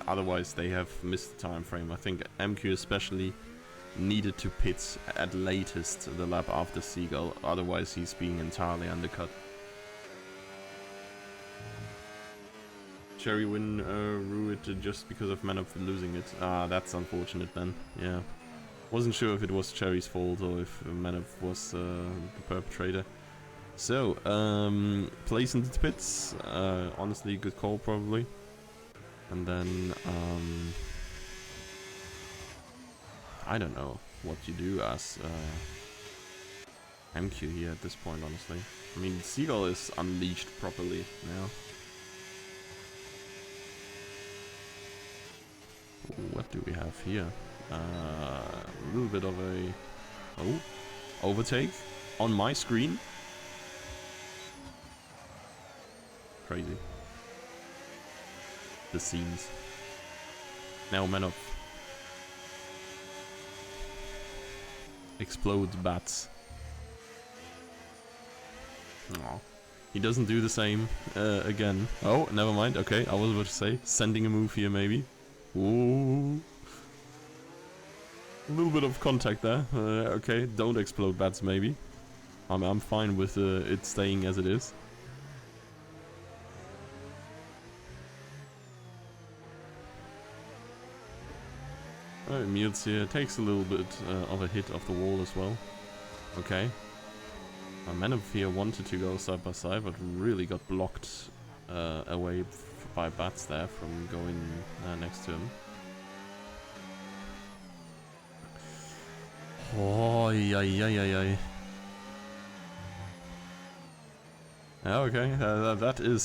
Speaker 1: otherwise they have missed the time frame. I think MQ especially needed to pit at latest the lap after Seagull, otherwise he's being entirely undercut. Cherry win ruined just because of Manop losing it. Ah, that's unfortunate then, yeah. Wasn't sure if it was Cherry's fault or if Manop was the perpetrator. So, place into the pits, honestly good call probably. And then, I don't know what you do as MQ here at this point, honestly. I mean, Seagull is unleashed properly now. What do we have here? A little bit of a... Oh, overtake on my screen. Crazy. The scenes. Now Manop. Explode bats. Aww. He doesn't do the same again. Oh, never mind. Okay, I was about to say sending a move here maybe. Ooh. A little bit of contact there. Okay, don't explode bats maybe. I'm fine with it staying as it is. Emils here takes a little bit of a hit off the wall as well. Okay. Manop here wanted to go side by side, but really got blocked away by bats there from going next to him. Oh, yeah. Okay, that is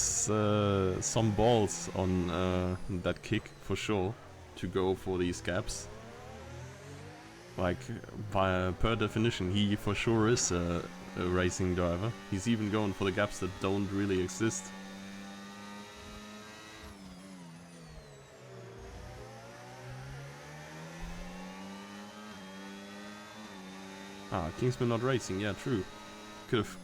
Speaker 1: some balls on that kick for sure, to go for these gaps. Like, per definition, he for sure is a racing driver. He's even going for the gaps that don't really exist. Ah, Kingsman not racing, yeah, true. Could've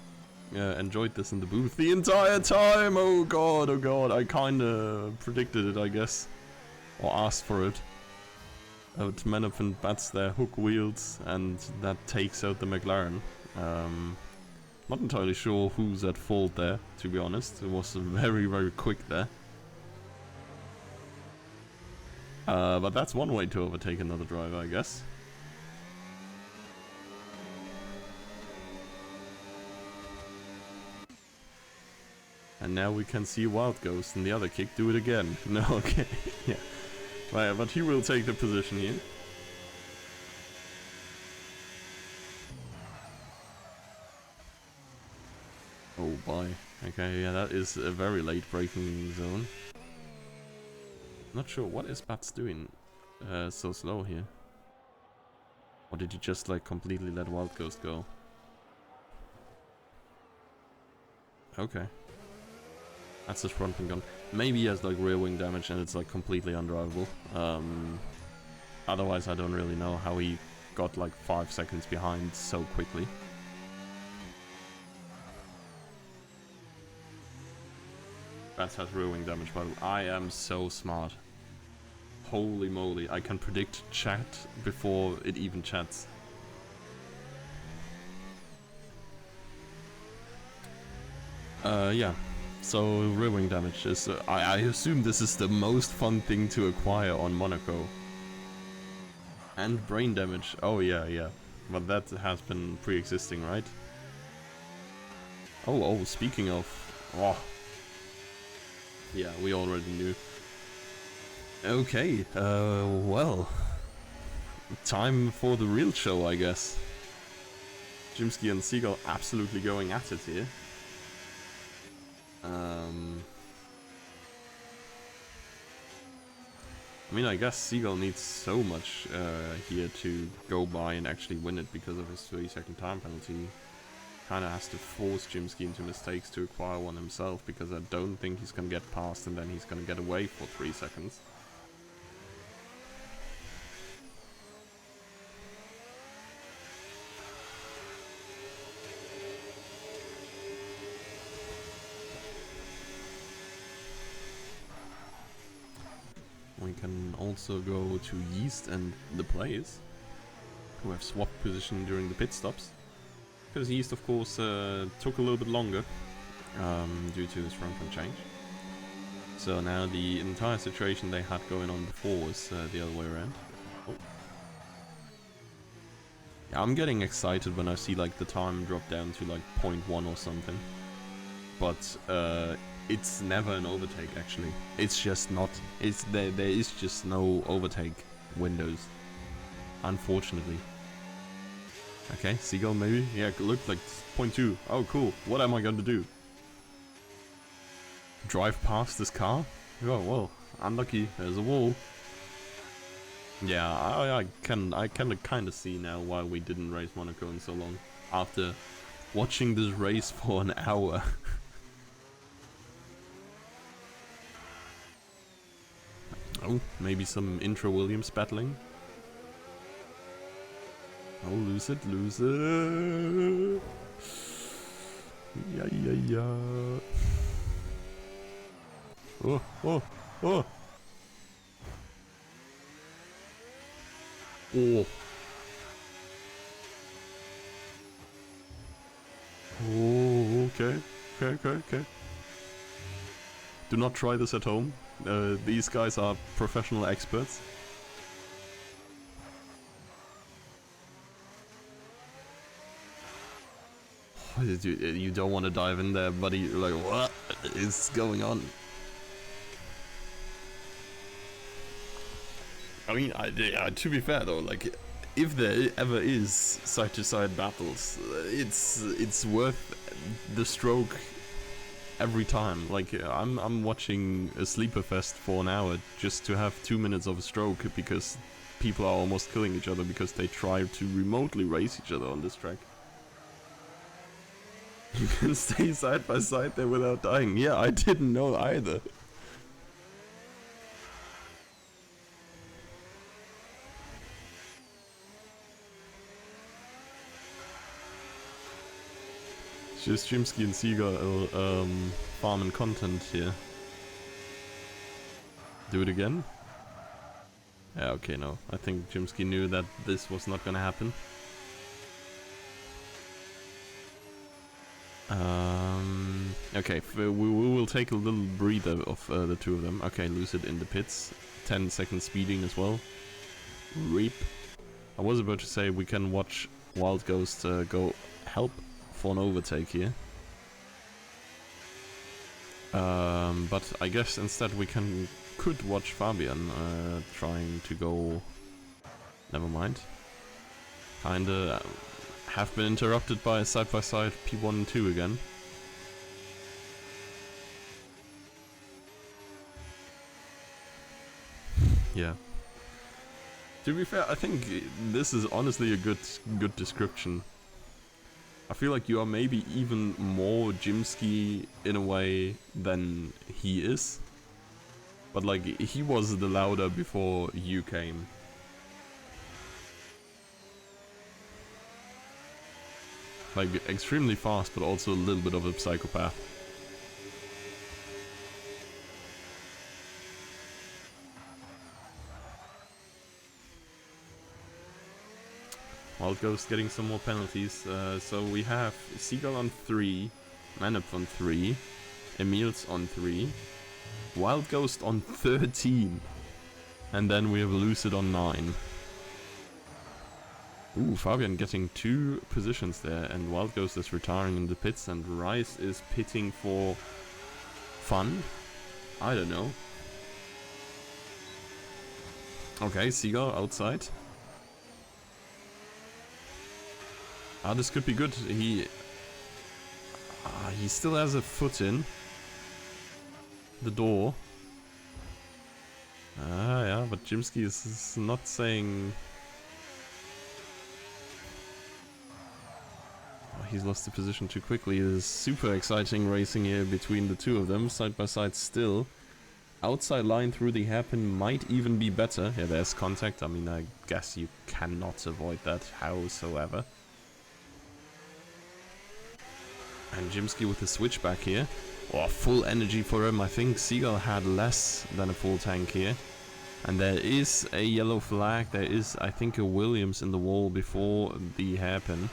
Speaker 1: enjoyed this in the booth the entire time. Oh god, I kinda predicted it, I guess. Or asked for it. Management bats their hook wheels, and that takes out the McLaren. Not entirely sure who's at fault there, to be honest. It was very, very quick there. But that's one way to overtake another driver, I guess. And now we can see Wild Ghost and the other kick do it again. No, okay, yeah. Right, but he will take the position here. Oh boy. Okay, yeah, that is a very late braking zone. Not sure what is Bats doing so slow here. Or did he just like completely let Wild Ghost go? Okay. That's his front wing gun. Maybe he has like rear wing damage and it's like completely undrivable. Otherwise I don't really know how he got like 5 seconds behind so quickly. That has rear wing damage, but I am so smart. Holy moly, I can predict chat before it even chats. Yeah. So rear wing damage is, I assume this is the most fun thing to acquire on Monaco. And brain damage, oh yeah. But that has been pre-existing, right? Oh, speaking of, oh. Yeah, we already knew. Okay, well. Time for the real show, I guess. Jimsky and Seagull absolutely going at it here. I mean, I guess Seagull needs so much here to go by and actually win it because of his 3-second time penalty. Kinda has to force Jimsky into mistakes to acquire one himself, because I don't think he's gonna get past and then he's gonna get away for 3 seconds. We can also go to Yeast and the players, who have swapped position during the pit stops. Because Yeast, of course, took a little bit longer due to this front wing change. So now the entire situation they had going on before was the other way around. Oh. Yeah, I'm getting excited when I see like the time drop down to like 0.1 or something. But it's never an overtake actually. It's just not. There is just no overtake windows, unfortunately. Okay, Seagull maybe? Yeah, it looked like 0.2. Oh, cool. What am I going to do? Drive past this car? Oh, well, unlucky. There's a wall. Yeah, I can kind of see now why we didn't race Monaco in so long. After watching this race for an hour. Oh, maybe some intra-Williams battling. Oh, lose it. Yeah. Oh. Oh. Oh, okay. Do not try this at home. These guys are professional experts. You don't want to dive in there, buddy. You're like, what is going on? I mean, to be fair though, like, if there ever is side-to-side battles, it's worth the stroke every time. Like, I'm watching a sleeper fest for an hour just to have 2 minutes of a stroke because people are almost killing each other because they try to remotely race each other on this track. You can stay side by side there without dying. Yeah, I didn't know either. Just Jimsky and Seagull farming content here. Do it again? Yeah, okay, no. I think Jimsky knew that this was not gonna happen. Okay, we will take a little breather of the two of them. Okay, Lucid in the pits. 10-second speeding as well. Reap. I was about to say we can watch Wild Ghost go help for an overtake here. But I guess instead we could watch Fabian trying to go... Never mind. Kinda have been interrupted by side-by-side P1 and 2 again. Yeah. To be fair, I think this is honestly a good description. I feel like you are maybe even more Jimsky in a way than he is. But like, he was the louder before you came. Like, extremely fast, but also a little bit of a psychopath. Wild Ghost getting some more penalties. So we have Seagull on 3, Manup on 3, Emil's on 3, Wild Ghost on 13, and then we have Lucid on 9. Ooh, Fabian getting 2 positions there, and Wild Ghost is retiring in the pits, and Rice is pitting for fun? I don't know. Okay, Seagull outside. Ah, this could be good. He still has a foot in the door. Ah, yeah, but Jimsky is not saying... Oh, he's lost the position too quickly. It is super exciting racing here between the two of them, side by side still. Outside line through the hairpin might even be better. Yeah, there's contact. I mean, I guess you cannot avoid that howsoever. And Jimsky with the switchback here. Oh, full energy for him. I think Seagull had less than a full tank here. And there is a yellow flag. There is, I think, a Williams in the wall before the hairpin.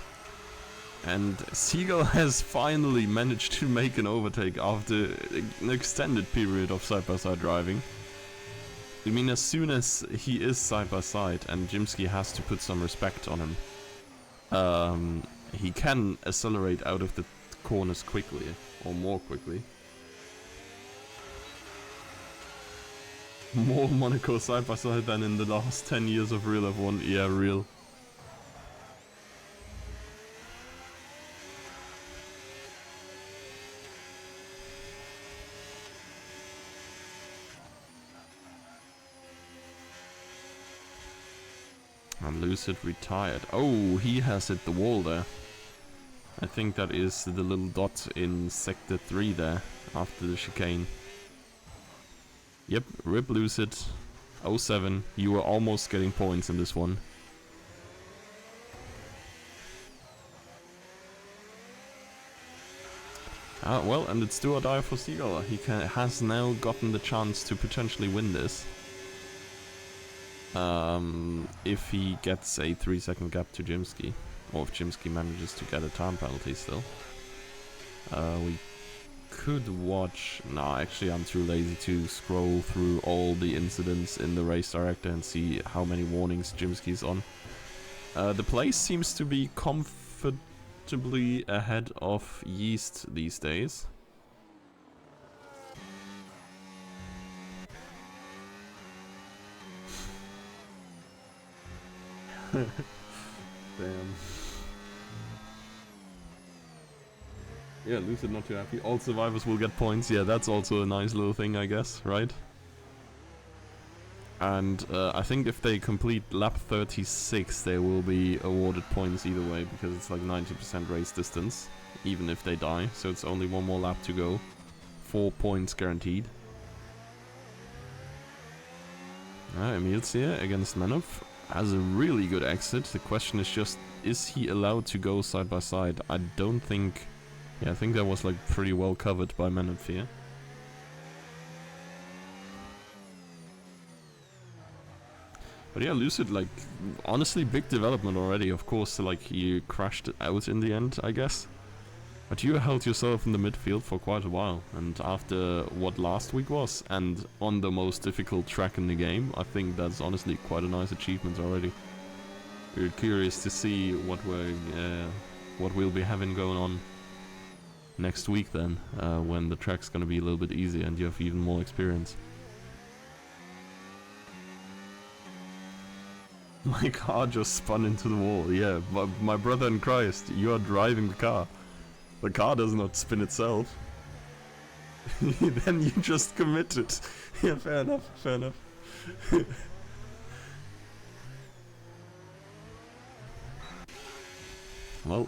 Speaker 1: And Seagull has finally managed to make an overtake after an extended period of side-by-side driving. I mean, as soon as he is side-by-side and Jimsky has to put some respect on him, he can accelerate out of the corners quickly, or more quickly. More Monaco side by side than in the last 10 years of real F1. Yeah, real. And Lucid retired. Oh, he has hit the wall there. I think that is the little dot in sector 3 there, after the chicane. Yep, rip Lucid. 07, you were almost getting points in this one. Well, and it's do or die for Seagull. He has now gotten the chance to potentially win this. If he gets a 3-second gap to Jimsky. Or if Jimsky manages to get a time penalty still. We could watch... Nah, actually I'm too lazy to scroll through all the incidents in the race director and see how many warnings Jimsky's on. The place seems to be comfortably ahead of Yeast these days. Damn. Yeah, Lucid not too happy. All survivors will get points. Yeah, that's also a nice little thing, I guess, right? And I think if they complete lap 36, they will be awarded points either way, because it's like 90% race distance, even if they die. So it's only one more lap to go. 4 points guaranteed. Emil's here against Manov. Has a really good exit. The question is just, is he allowed to go side by side? I don't think Yeah, I think that was like pretty well covered by Men of Fear. But yeah, Lucid, like, honestly, big development already. Of course, like, you crashed out in the end, I guess. But you held yourself in the midfield for quite a while. And after what last week was, and on the most difficult track in the game, I think that's honestly quite a nice achievement already. We're curious to see what we'll be having going on next week then, when the track's gonna be a little bit easier and you have even more experience. My car just spun into the wall, yeah. My brother in Christ, you are driving the car. The car does not spin itself. Then you just committed. Yeah, fair enough, fair enough. Well,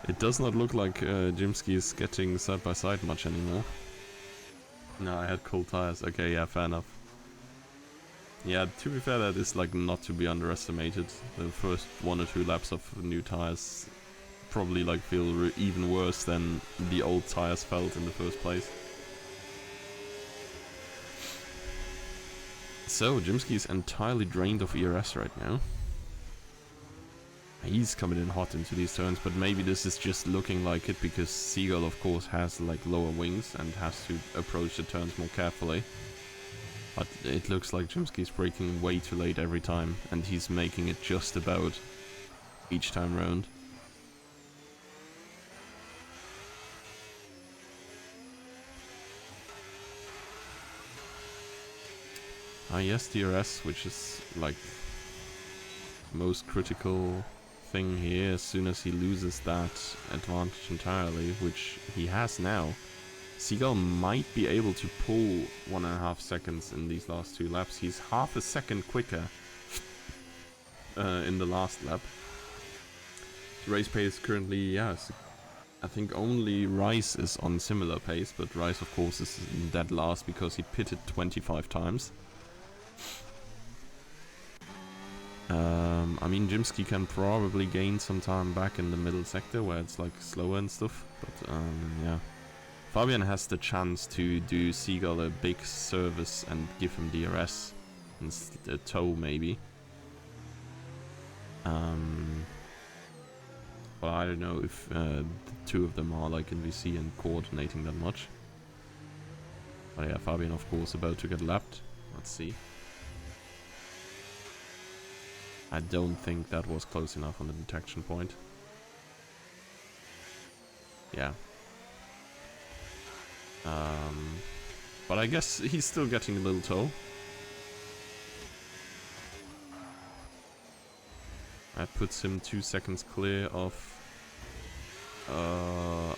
Speaker 1: it does not look like Jimsky is getting side by side much anymore. No, I had cold tires. Okay, yeah, fair enough. Yeah, to be fair, that is like not to be underestimated. The first 1 or 2 laps of new tires probably like feel even worse than the old tires felt in the first place. So, Jimsky is entirely drained of ERS right now. He's coming in hot into these turns, but maybe this is just looking like it because Seagull, of course, has like lower wings and has to approach the turns more carefully. But it looks like Jimsky's braking way too late every time, and he's making it just about each time round. Ah yes, DRS, which is like most critical thing here. As soon as he loses that advantage entirely, which he has now, Seagull might be able to pull 1.5 seconds in these last 2 laps. He's half a second quicker in the last lap. The race pace currently, yes, I think only Rice is on similar pace, but Rice of course is in dead last because he pitted 25 times. I mean, Jimsky can probably gain some time back in the middle sector where it's like slower and stuff, but yeah. Fabian has the chance to do Seagull a big service and give him DRS and a tow maybe. But I don't know if the 2 of them are like in VC and coordinating that much. But yeah, Fabian of course about to get lapped. Let's see. I don't think that was close enough on the detection point. Yeah. But I guess he's still getting a little tow. That puts him 2 seconds clear of...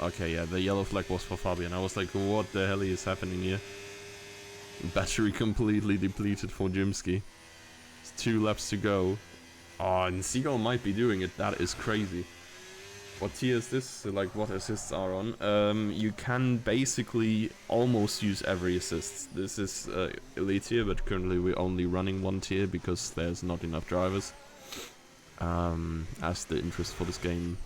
Speaker 1: okay, yeah, the yellow flag was for Fabian. I was like, what the hell is happening here? Battery completely depleted for Jimsky. It's 2 laps to go. Oh, and Seagull might be doing it. That is crazy. What tier is this? Like, what assists are on? You can basically almost use every assist. This is elite tier, but currently we're only running 1 tier because there's not enough drivers. As the interest for this game,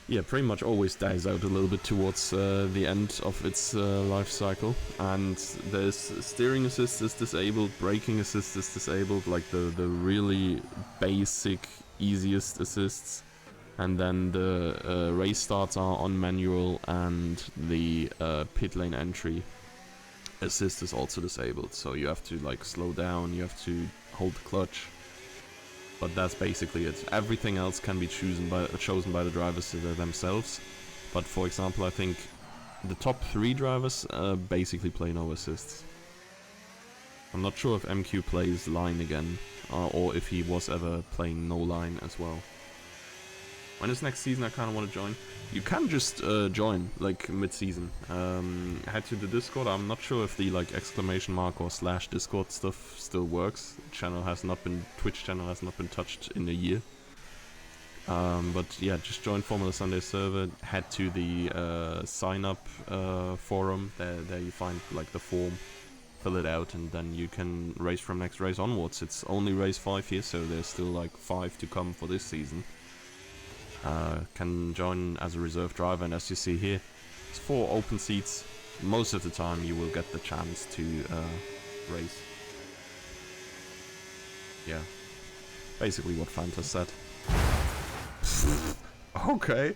Speaker 1: yeah, pretty much always dies out a little bit towards the end of its life cycle. And there's steering assist is disabled, braking assist is disabled, like the really basic, easiest assists. And then the race starts are on manual, and the pit lane entry assist is also disabled. So you have to like slow down, you have to hold the clutch. But that's basically it. Everything else can be chosen by the drivers themselves. But for example, I think the top 3 drivers basically play no assists. I'm not sure if MQ plays line again, or if he was ever playing no line as well. When is next season? I kind of want to join. You can just join, like, mid-season. Head to the Discord. I'm not sure if the, like, exclamation mark or / Discord stuff still works. Twitch channel has not been touched in a year. But yeah, just join Formula Sunday server. Head to the sign-up forum. There you find, like, the form. Fill it out, and then you can race from next race onwards. It's only race 5 here, so there's still, like, 5 to come for this season. can join as a reserve driver, and as you see here, it's 4 open seats. Most of the time you will get the chance to race. Yeah, basically what Fanta said. Okay.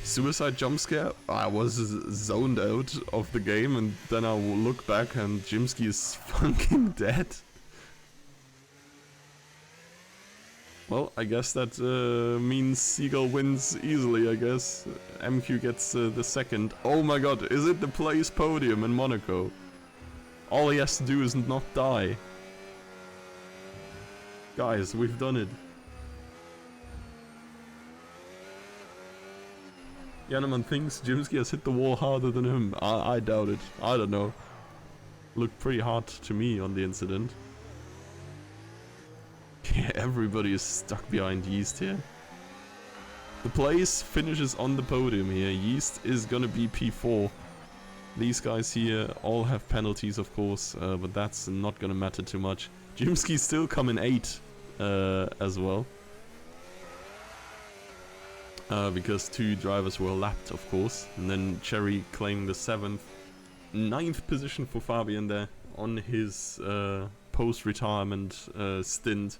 Speaker 1: Suicide jump scare. I was zoned out of the game, and then I will look back and Jimsky is fucking dead. Well, I guess that means Seagull wins easily, I guess. MQ gets the second. Oh my god, is it the place podium in Monaco? All he has to do is not die. Guys, we've done it. Yannaman thinks Jimsky has hit the wall harder than him. I doubt it. I don't know. Looked pretty hard to me on the incident. Yeah, everybody is stuck behind Yeast here. The place finishes on the podium here. Yeast is gonna be P4. These guys here all have penalties, of course, but that's not gonna matter too much. Jimsky's still coming 8 as well. Because 2 drivers were lapped, of course. And then Cherry claiming the 7th. 9th position for Fabian there on his post-retirement stint.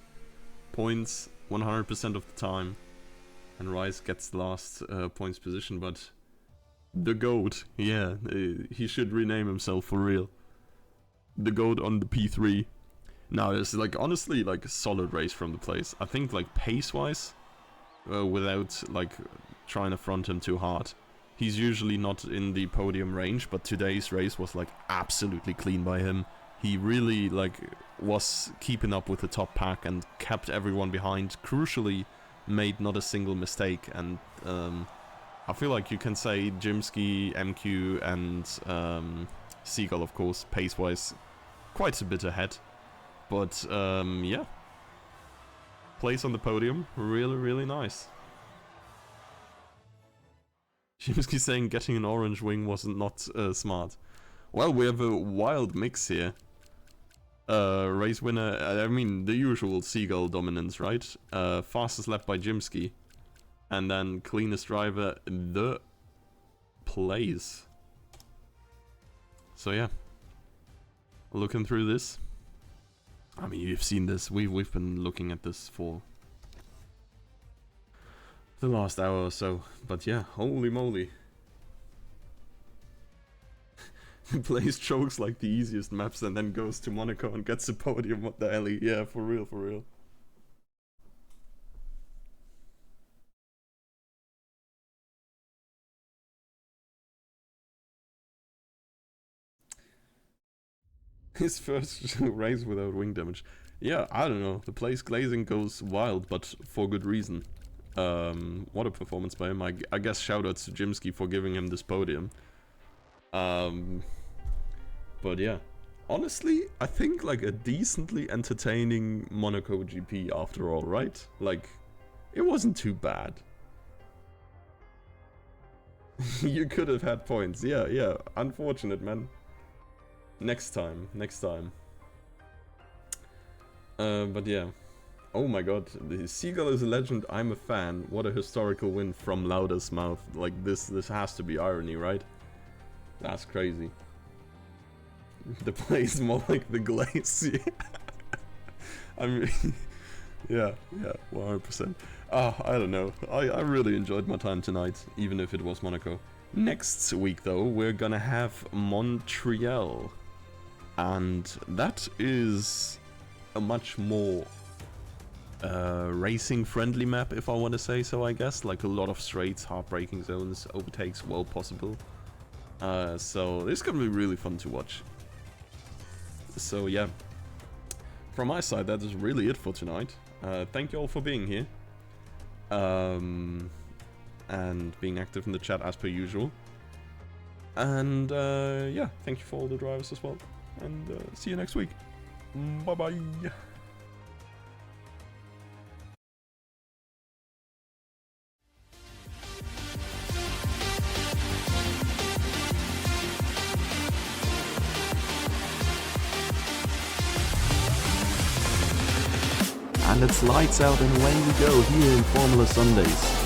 Speaker 1: Points 100% of the time. And Rice gets the last points position, but the GOAT, yeah, he should rename himself for real. The GOAT on the P3. Now, it's like honestly like a solid race from the place. I think like pace-wise, without like trying to front him too hard. He's usually not in the podium range, but today's race was like absolutely clean by him. He really like was keeping up with the top pack and kept everyone behind. Crucially, made not a single mistake, and I feel like you can say Jimsky, MQ, and Seagull, of course, pace-wise, quite a bit ahead. But yeah, place on the podium, really, really nice. Jimsky saying getting an orange wing was not smart. Well, we have a wild mix here. Race winner, I mean, the usual Seagull dominance, right? Fastest lap by Jimsky. And then cleanest driver, the place. So yeah. Looking through this. I mean, you've seen this. We've been looking at this for the last hour or so. But yeah, holy moly. Plays chokes like the easiest maps and then goes to Monaco and gets a podium. What the hell? Yeah, for real, for real. His first race without wing damage. Yeah, I don't know. The place glazing goes wild, but for good reason. What a performance by him. I guess shoutouts to Jimsky for giving him this podium. But yeah, honestly, I think like a decently entertaining Monaco GP after all, right? Like, it wasn't too bad. You could have had points. Yeah, yeah. Unfortunate, man. Next time, next time. But yeah. Oh my god, the Seagull is a legend, I'm a fan. What a historical win from Lauda's mouth. Like, this has to be irony, right? That's crazy. The play is more like the glaze. I mean, yeah, 100%. I don't know. I really enjoyed my time tonight, even if it was Monaco. Next week, though, we're gonna have Montreal. And that is a much more racing-friendly map, if I want to say so, I guess. Like, a lot of straights, hard-braking zones, overtakes, well possible. So, it's gonna be really fun to watch. So yeah, from my side, that is really it for tonight. Thank you all for being here. And being active in the chat as per usual. And yeah, thank you for all the drivers as well. And see you next week. Bye bye. And it's lights out and away we go here in Formula Sundays.